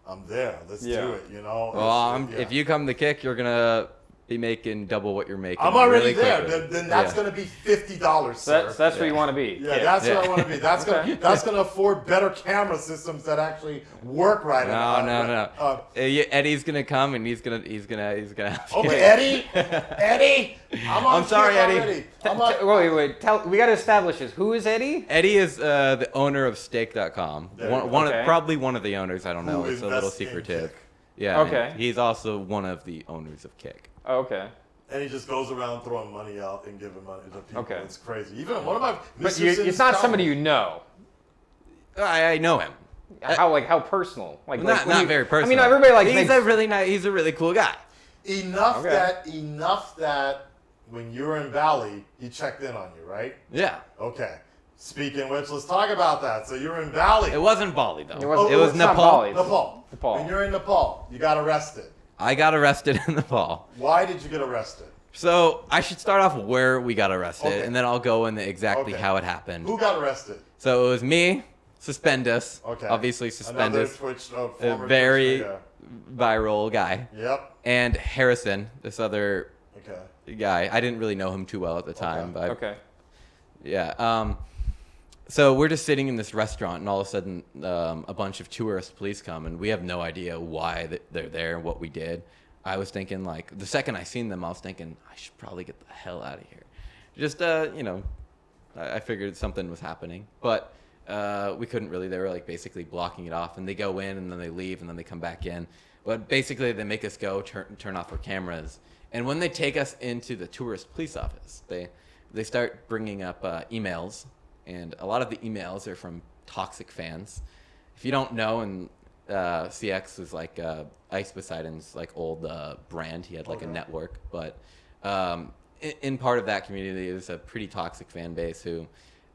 I'm there. Let's do it. You know. Well, if you come to Kick, you're gonna be making double what you're making. I'm already really there. quickly. Then that's going to be $50, sir. So that's where you want to be. Yeah, that's where I want to be. That's gonna afford better camera systems that actually work right. No. Eddie's gonna come and he's gonna. Okay, Eddie. I'm sorry, Kick Eddie. already. Wait. We got to establish this. Who is Eddie? Eddie is the owner of Stake.com. Okay. Probably one of the owners. I don't know. Who It's a little invests in secretive. Kick. Yeah. Okay. and he's also one of the owners of Kick. Oh, okay. And he just goes around throwing money out and giving money to people. Okay. It's crazy. Even one of my But Mr. Sin's it's not album- somebody you know. I know him. How personal? Like Not when you- very personal. I mean, everybody like he's makes, a really nice. He's a really cool guy. Enough Okay. that when you were in Bali, he checked in on you, right? Yeah. Okay. Speaking of which, let's talk about that. So you were in Bali. It wasn't Bali though. It was- It was it's not Nepal. Bali. Nepal. When you're in Nepal, you got arrested. I got arrested in Nepal. Why did you get arrested? So I should start off where we got arrested, Okay. and then I'll go into exactly Okay. how it happened. Who got arrested? So it was me, Suspendas, Okay. obviously Another Suspendas, Twitch, a former very Twitch, viral guy, Yep. and Harrison, this other Okay. guy. I didn't really know him too well at the time, but Okay. yeah. So we're just sitting in this restaurant, and all of a sudden, a bunch of tourist police come, and we have no idea why they're there and what we did. I was thinking, like, the second I seen them, I was thinking, I should probably get the hell out of here. Just, I figured something was happening, but we couldn't really. They were, like, basically blocking it off, and they go in, and then they leave, and then they come back in. But basically, they make us go turn off our cameras. And when they take us into the tourist police office, they start bringing up emails. And a lot of the emails are from toxic fans. If you don't know, and CX was like Ice Poseidon's like old brand. He had like a network, but in part of that community is a pretty toxic fan base who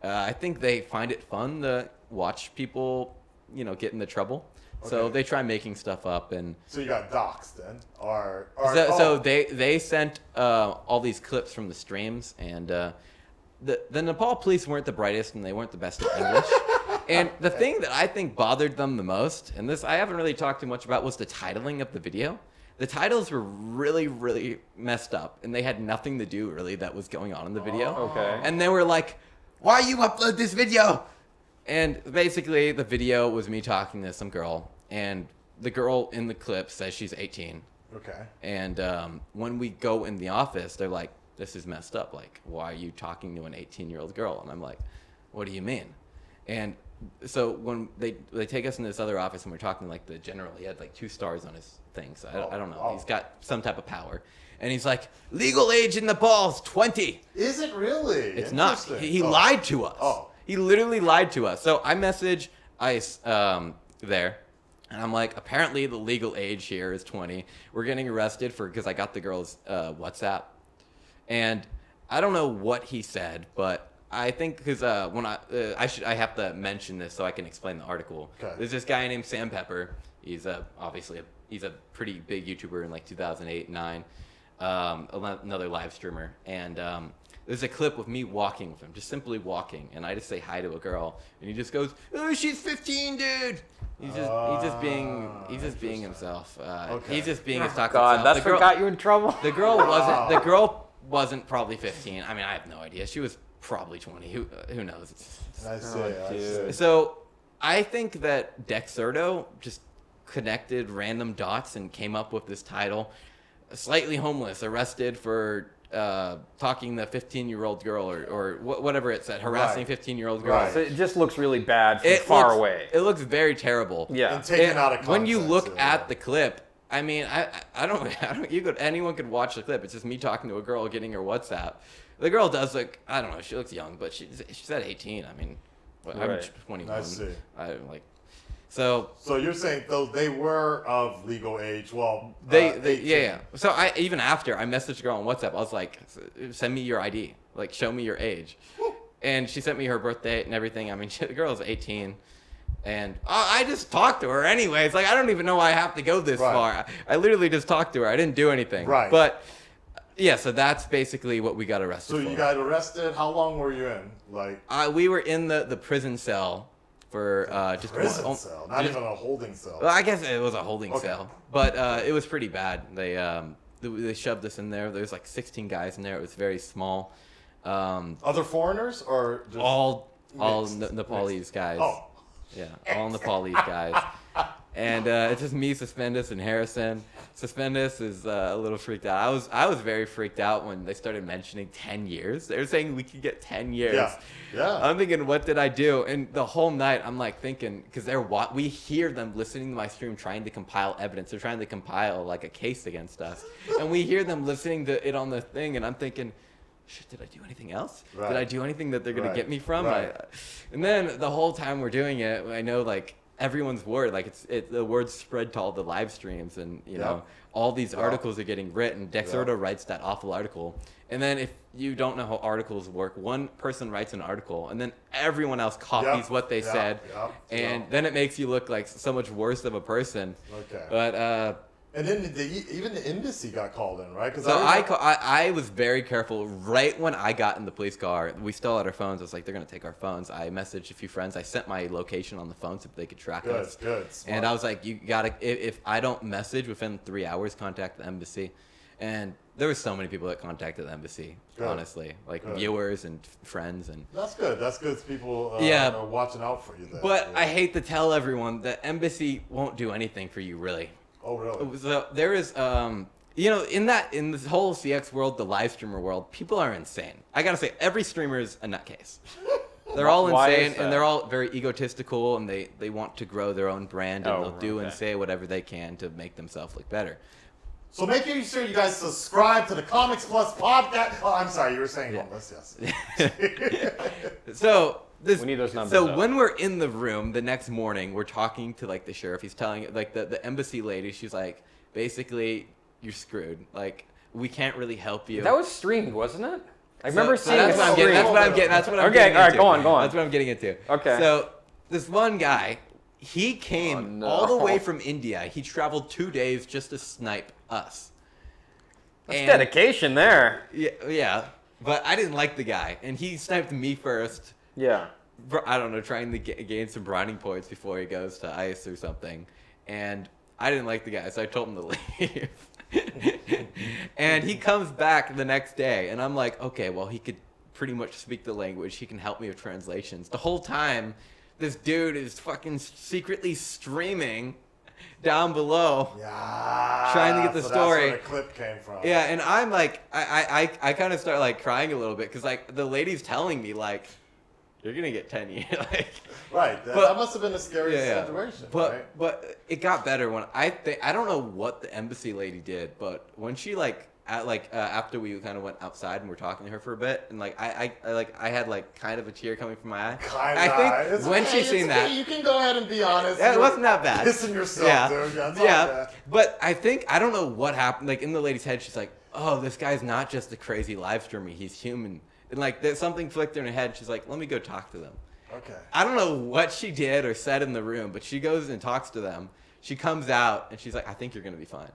I think they find it fun to watch people, get into trouble. So Okay. they try making stuff up, and So you got doxxed then, or so they sent all these clips from the streams, and the Nepal police weren't the brightest, and they weren't the best at English. And the thing that I think bothered them the most, and this I haven't really talked too much about, was the titling of the video. The titles were really, really messed up, and they had nothing to do really that was going on in the video. Okay. And they were like, "Why you upload this video?" And basically, the video was me talking to some girl, and the girl in the clip says she's 18. Okay. And when we go in the office, they're like, "This is messed up. Like, why are you talking to an 18-year-old girl?" And I'm like, "What do you mean?" And so when they take us in this other office and we're talking, like, the general, he had like 2 stars on his thing, so I don't know. Oh. He's got some type of power. And he's like, "Legal age in Nepal is 20. Is it really? It's not. Interesting. He lied to us. Oh. He literally lied to us. So I message Ice there, and I'm like, apparently the legal age here is 20. We're getting arrested because I got the girl's WhatsApp. And I don't know what he said, but I think because when I have to mention this so I can explain the article. Okay. There's this guy named Sam Pepper. He's obviously he's a pretty big YouTuber in like 2008, 9. Another live streamer, and there's a clip of me walking with him, just simply walking, and I just say hi to a girl, and he just goes, "Oh, she's 15, dude." He's just being himself. Okay. He's just being his toxic God, self. that's The girl- what got you in trouble. The girl wasn't probably 15. I mean, I have no idea. She was probably 20. Who knows? I see. So I think that Dexerto just connected random dots and came up with this title. Slightly Homeless, arrested for talking the 15-year-old girl or whatever it said, harassing Right. 15-year-old girl. Right. So it just looks really bad from It far looks- away. It looks very terrible. Yeah. And taken out of context. When you look yeah. at the clip, I mean, I don't. Anyone could watch the clip. It's just me talking to a girl getting her WhatsApp. The girl does look. I don't know. She looks young, but she's at 18. I mean, I'm Right. 21. I see. I'm like. So you're saying though they were of legal age? Well, yeah. So even after I messaged a girl on WhatsApp, I was like, send me your ID, like show me your age, and she sent me her birth date and everything. I mean, the girl was 18. And I just talked to her anyway. It's like, I don't even know why I have to go this far. I literally just talked to her. I didn't do anything. Right. But, yeah, so that's basically what we got arrested for. So you got arrested. How long were you in? Like we were in the prison cell for just prison cell, not even a holding cell. Well, I guess it was a holding cell. But it was pretty bad. They shoved us in there. There was like 16 guys in there. It was very small. Other foreigners or just all mixed? Nepalese guys. Oh. Yeah, all Nepalese guys. And it's just me, Suspendas, and Harrison. Suspendas is a little freaked out. I was very freaked out when they started mentioning 10 years. They were saying we could get 10 years. Yeah. I'm thinking, what did I do? And the whole night, I'm like thinking, because we hear them listening to my stream trying to compile evidence. They're trying to compile like a case against us. And we hear them listening to it on the thing, and I'm thinking, shit, did I do anything else? Right. Did I do anything that they're going to get me from? Right. And then the whole time we're doing it, I know like everyone's word, like the word spread to all the live streams, and you know, all these articles are getting written. Dexerto writes that awful article. And then if you don't know how articles work, one person writes an article and then everyone else copies what they said. And then it makes you look like so much worse of a person. Okay. But and then even the embassy got called in, right? So I was very careful. Right when I got in the police car, we still had our phones. I was like, they're going to take our phones. I messaged a few friends. I sent my location on the phone so they could track us. Good. Smart. And I was like, you got to, if I don't message within 3 hours, contact the embassy. And there were so many people that contacted the embassy, honestly, like viewers and friends. And that's good. That's good. People are watching out for you there. But I hate to tell everyone, the embassy won't do anything for you, really. Oh, really? So there is, you know, in this whole CX world, the live streamer world, people are insane. I gotta say, every streamer is a nutcase. They're all insane, and they're all very egotistical, and they want to grow their own brand, and they'll do and say whatever they can to make themselves look better. So make sure you guys subscribe to the Comics Plus podcast. Oh, I'm sorry, you were saying homeless, yes. So we need those numbers. So when we're in the room the next morning, we're talking to like the sheriff. He's telling like the embassy lady. She's like, basically, you're screwed. Like we can't really help you. That was streamed, wasn't it? I remember seeing that's it. What I'm getting, that's what I'm getting. That's what I'm okay, getting. all right, into. go on. That's what I'm getting into. Okay. So this one guy, he came all the way from India. He traveled 2 days just to snipe us. That's dedication there. Yeah. But I didn't like the guy, and he sniped me first. Yeah. I don't know, trying to gain some browning points before he goes to ICE or something. And I didn't like the guy, so I told him to leave. And he comes back the next day, and I'm like, okay, well, he could pretty much speak the language. He can help me with translations. The whole time, this dude is fucking secretly streaming down below, trying to get the story. That's where the clip came from. Yeah, and I'm like, I kind of start like crying a little bit because like the lady's telling me like, you're gonna get 10 years. Like, right. That must have been a scary situation. But it got better when I don't know what the embassy lady did, but when she after we kind of went outside and we're talking to her for a bit, and like I had like kind of a tear coming from my eye. I think when she seen that, you can go ahead and be honest. Yeah, it wasn't that bad. Pissing yourself, dude. That's all bad. But I don't know what happened. Like in the lady's head, she's like, "Oh, this guy's not just a crazy live streamer; he's human." And like there's something flicked in her head. She's like, "Let me go talk to them." Okay. I don't know what she did or said in the room, but she goes and talks to them. She comes out and she's like, "I think you're gonna be fine."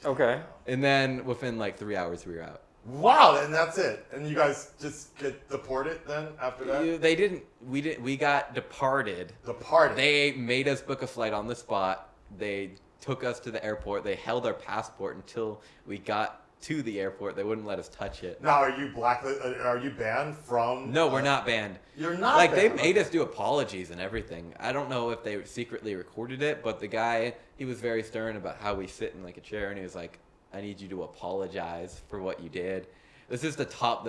Okay. And then within like 3 hours, we were out. Wow, and that's it. And you guys just get deported then after that? They didn't. We got departed. Departed. They made us book a flight on the spot. They took us to the airport. They held our passport until we got to the airport. They wouldn't let us touch it. Now, are you banned from? No, we're not banned. You're not like banned. they made us do apologies and everything. I don't know if they secretly recorded it, but the guy, he was very stern about how we sit in like a chair, and he was like, "I need you to apologize for what you did." This is the top.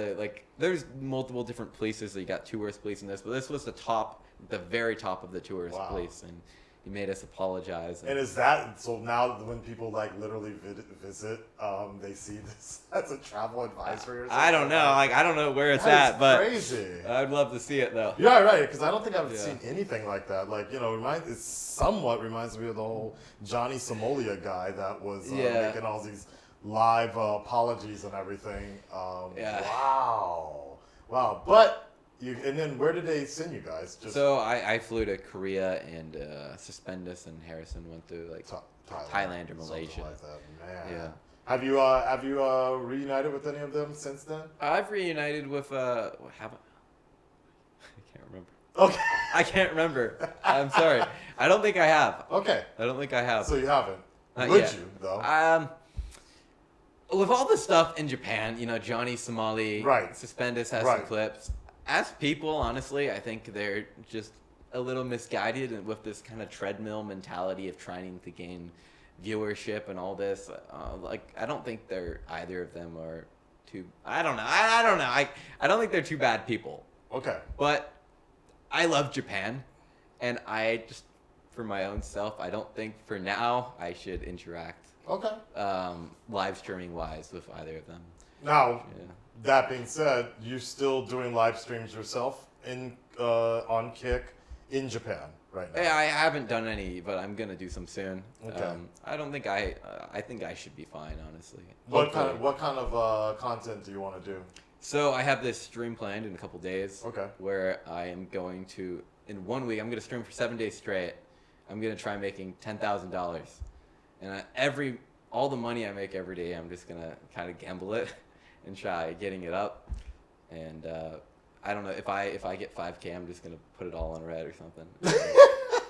There's multiple different polices. So you got tourist police in this, but this was the very top of the tourist police, and he made us apologize. And is that so now when people like literally visit, they see this as a travel advisory or something? I don't know. I don't know where it's That is at, but crazy. I'd love to see it though. Yeah, right. Because I don't think I've seen anything like that. Like, it somewhat reminds me of the whole Johnny Somolia guy that was making all these live apologies and everything. Wow. But and then where did they send you guys? So I flew to Korea, and Suspendas and Harrison went to like Thailand or Malaysia. Like that. Man. Yeah. Have you reunited with any of them since then? I've reunited with I can't remember. Okay. I can't remember. I'm sorry. I don't think I have. Okay. I don't think I have. So you haven't. Not Would yet. you though? With all the stuff in Japan, Johnny Somali, Suspendas has some clips. As people, honestly, I think they're just a little misguided with this kind of treadmill mentality of trying to gain viewership and all this. I don't think either of them are too. I don't know. I don't know. I don't think they're too bad people. Okay. But I love Japan, and I just, for my own self, I don't think for now I should interact. Okay. Live streaming wise with either of them. Now, that being said, you're still doing live streams yourself on Kick in Japan right now. Yeah, I haven't done any, but I'm gonna do some soon. Okay. I don't think I think I should be fine, honestly. What kind of content do you want to do? So I have this stream planned in a couple days. Okay. Where I am going to, in 1 week, I'm gonna stream for 7 days straight. I'm gonna try making $10,000, and all the money I make every day, I'm just gonna kind of gamble it and try getting it up. And I don't know, if I get 5K, I'm just gonna put it all on red or something.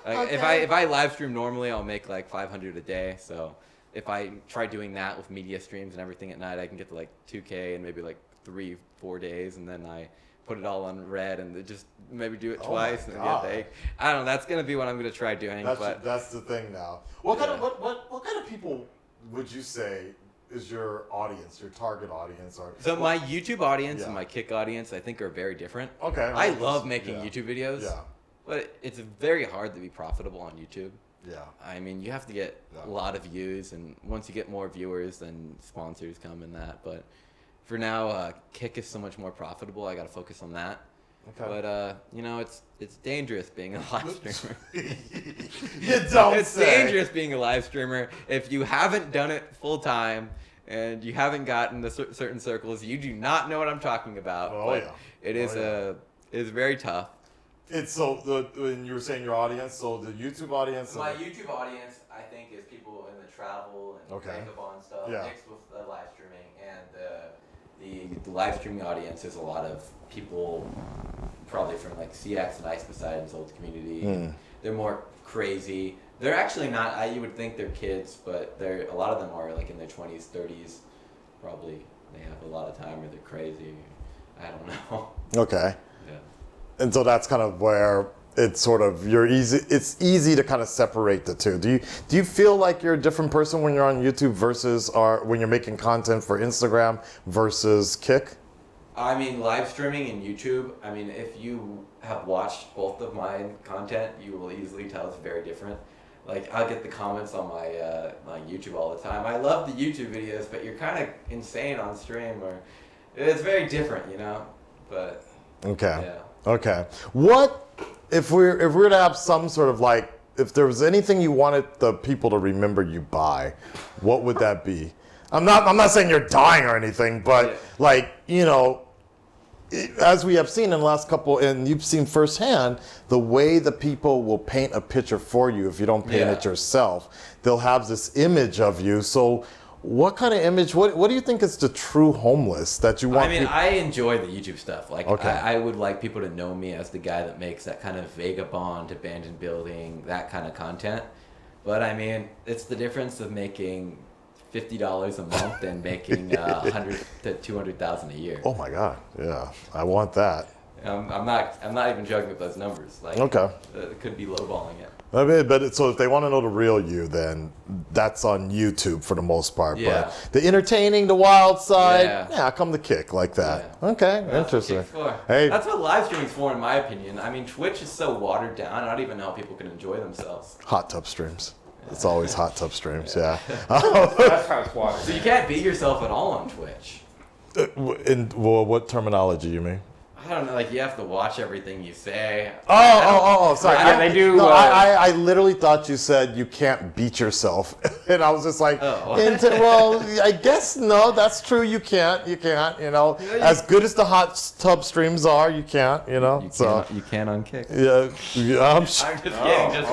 If I live stream normally, I'll make like 500 a day. So if I try doing that with media streams and everything at night, I can get to like 2K in maybe like 3-4 days, and then I put it all on red and just maybe do it twice and get the I don't know. That's gonna be what I'm gonna try doing. That's the thing now. What kind of people would you say is your audience, your target audience? So my YouTube audience and my Kick audience, I think, are very different. Okay. I love making YouTube videos. Yeah. But it's very hard to be profitable on YouTube. Yeah. I mean, you have to get a lot of views, and once you get more viewers, then sponsors come in that. But for now, Kick is so much more profitable. I got to focus on that. Okay. But it's dangerous being a live streamer. You don't It's dangerous being a live streamer if you haven't done it full time and you haven't gotten to certain circles. You do not know what I'm talking about. It is very tough. It's when you were saying your audience, so the YouTube audience. My YouTube audience, I think, is people in the travel and vagabond stuff mixed with the live streaming, and the live streaming audience is a lot of people probably from like CX and Ice Poseidon's old community. They're more crazy. They're actually not. You would think they're kids, but a lot of them are like in their 20s, 30s. Probably they have a lot of time, or they're crazy. I don't know. Okay. Yeah. And so that's kind of where it's sort of it's easy to kind of separate the two. Do you feel like you're a different person when you're on YouTube versus when you're making content for Instagram versus Kick? I mean, live streaming and YouTube, I mean, if you have watched both of my content, you will easily tell it's very different. Like, I'll get the comments on my YouTube all the time. I love the YouTube videos, but you're kind of insane on stream, or it's very different, But okay. What if we were to have some sort of if there was anything you wanted the people to remember you by, what would that be? I'm not saying you're dying or anything, but as we have seen in the last couple, and you've seen firsthand, the way the people will paint a picture for you if you don't paint it yourself. They'll have this image of you. So what kind of image, what do you think is the true homeless that you want? I mean, I enjoy the YouTube stuff. I would like people to know me as the guy that makes that kind of vagabond, abandoned building, that kind of content. But I mean, it's the difference of making $50 a month and making $100,000 to $200,000 a year. Oh my God! Yeah, I want that. I'm not even joking with those numbers. Like, Okay. It could be lowballing it. I mean, so if they want to know the real you, then that's on YouTube for the most part. Yeah. But the entertaining, the wild side, Yeah. come to Kick like that. Yeah. Okay, That's what interesting. Kick's for. Hey, That's what live streaming's for, in my opinion. I mean, Twitch is so watered down. I don't even know how people can enjoy themselves. hot tub streams. It's always hot tub streams. Yeah. That's how it's watered. So you can't be yourself at all on Twitch. What terminology you mean? I don't know. Like, you have to watch everything you say. Sorry. Yeah, they do, No, I literally thought you said you can't beat yourself, and I was just like, well, I guess no, that's true. You can't. You know, as good as the hot tub streams are, you can't. You know, You can on Kick. yeah, I'm I'm just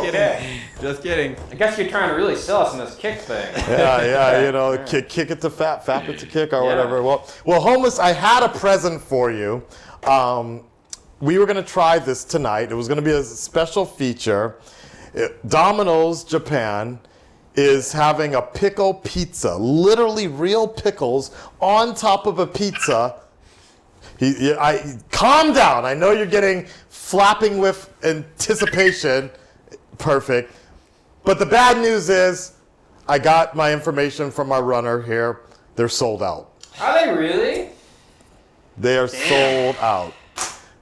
kidding. Just kidding. I guess you're trying to really sell us on this Kick thing. yeah, you know, kick it to fap it to kick or Yeah. whatever. Well, Homeless, I had a present for you. We were going to try this tonight. It was going to be a special feature. Domino's Japan is having a pickle pizza, literally real pickles on top of a pizza. Calm down. I know you're getting flapping with anticipation. Perfect. But the bad news is I got my information from our runner here. They're sold out. Are they really? They are sold out.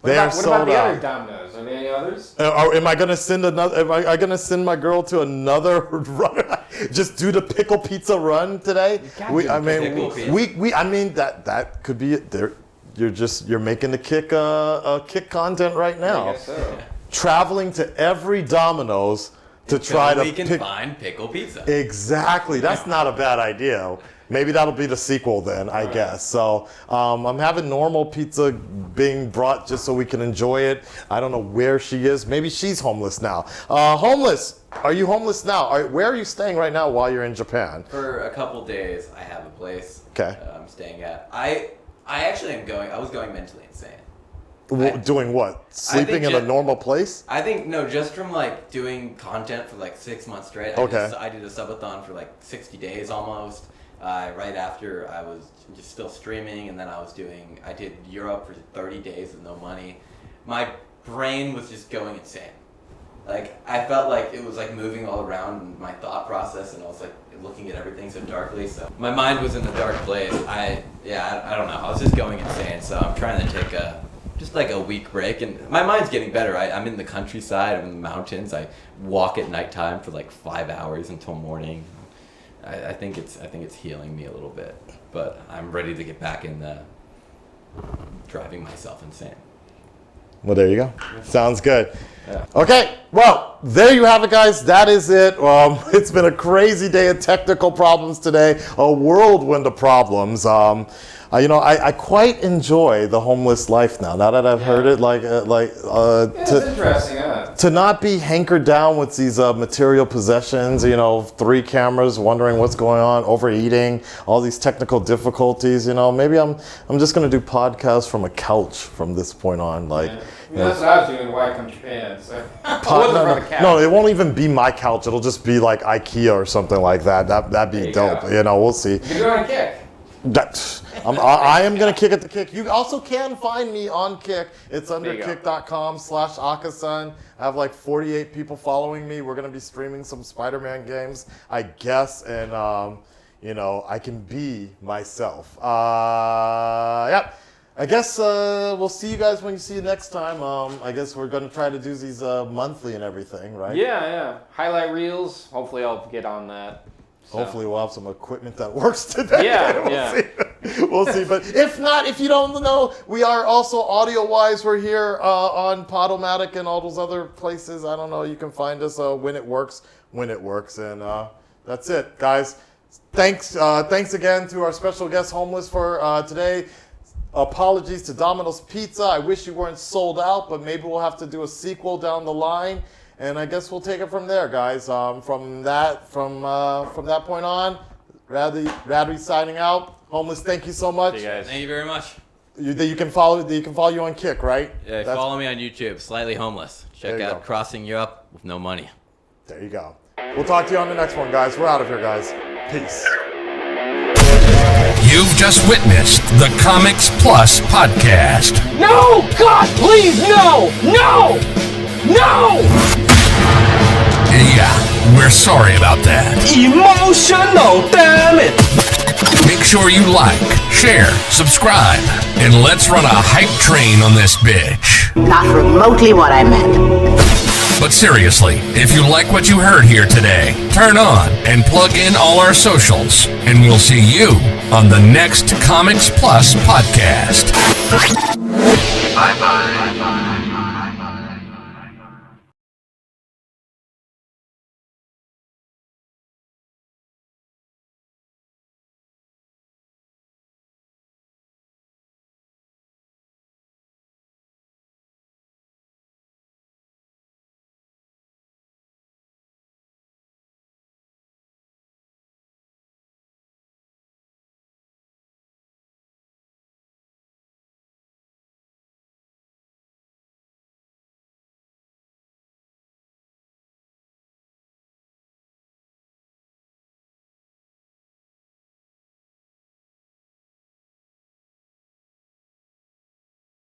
They What are about sold the out. other Domino's? Are there any others? Am I gonna send another? Am I gonna send my girl to another runner? Just do the pickle pizza run today? gotta We, do I the mean, pickle pizza. I mean that could be it. You're making the Kick Kick content right now. I guess so. Traveling to every Domino's to try to we can pick. find pickle pizza. Exactly. That's not a bad idea. Maybe that'll be the sequel then, I guess. So I'm having normal pizza being brought just so we can enjoy it. I don't know where she is. Maybe she's homeless now. Homeless, are you homeless now? Where are you staying right now while you're in Japan? For a couple days, I have a place. Okay. I'm staying at. I actually am going. I was going mentally insane. Doing what? Sleeping in a normal place? I think no, just from like doing content for like 6 months straight. Okay. I did a subathon for like 60 days almost. Right after I was just still streaming, and then I did Europe for 30 days with no money. My brain was just going insane. Like, I felt like it was like moving all around in my thought process, and I was like looking at everything so darkly. So my mind was in a dark place. I don't know. I was just going insane. So I'm trying to take just like a week break, and my mind's getting better. I'm in the countryside. I'm in the mountains. I walk at nighttime for like 5 hours until morning. I think it's healing me a little bit, but I'm ready to get back in the driving myself insane. Well, there you go. Sounds good. Yeah. Okay, well, there you have it, guys. That is it. It's been a crazy day of technical problems today, a whirlwind of problems. I quite enjoy the homeless life now. Now that I've heard it, It's interesting, huh? to not be hankered down with these material possessions, 3 cameras, wondering what's going on, overeating, all these technical difficulties, maybe I'm just going to do podcasts from a couch from this point on. That's what I was doing while I come to Japan. So. No, it won't even be my couch. It'll just be like IKEA or something like that. That'd be dope. Go. We'll see. You can do it on Kick. I am going to kick at the Kick. You also can find me on Kick. It's under There you go. kick.com/Akasan. I have like 48 people following me. We're going to be streaming some Spider-Man games, I guess, and I can be myself. Yep. I guess we'll see you guys when you see you next time. I guess we're going to try to do these monthly and everything, right? Yeah. Highlight reels. Hopefully I'll get on that. So. Hopefully we'll have some equipment that works today. Yeah, We'll see. But if not, if you don't know, we are also audio-wise. We're here on Podomatic and all those other places. I don't know. You can find us when it works. And that's it, guys. Thanks again to our special guest, Homeless, for today. Apologies to Domino's Pizza. I wish you weren't sold out, but maybe we'll have to do a sequel down the line. And I guess we'll take it from there, guys. From that point on, Radley signing out. Homeless, thank you so much. See you guys. Thank you very much. You can follow you on Kick, right? Yeah, follow me on YouTube, Slightly Homeless. Check out Crossing Europe with no money. There you go. We'll talk to you on the next one, guys. We're out of here, guys. Peace. You've just witnessed the Comics Plus podcast. No! God, please, no! No! No! Yeah, we're sorry about that. Emotional, damn it! Make sure you like, share, subscribe, and let's run a hype train on this bitch. Not remotely what I meant. But seriously, if you like what you heard here today, turn on and plug in all our socials, and we'll see you on the next Comics Plus podcast. Bye-bye.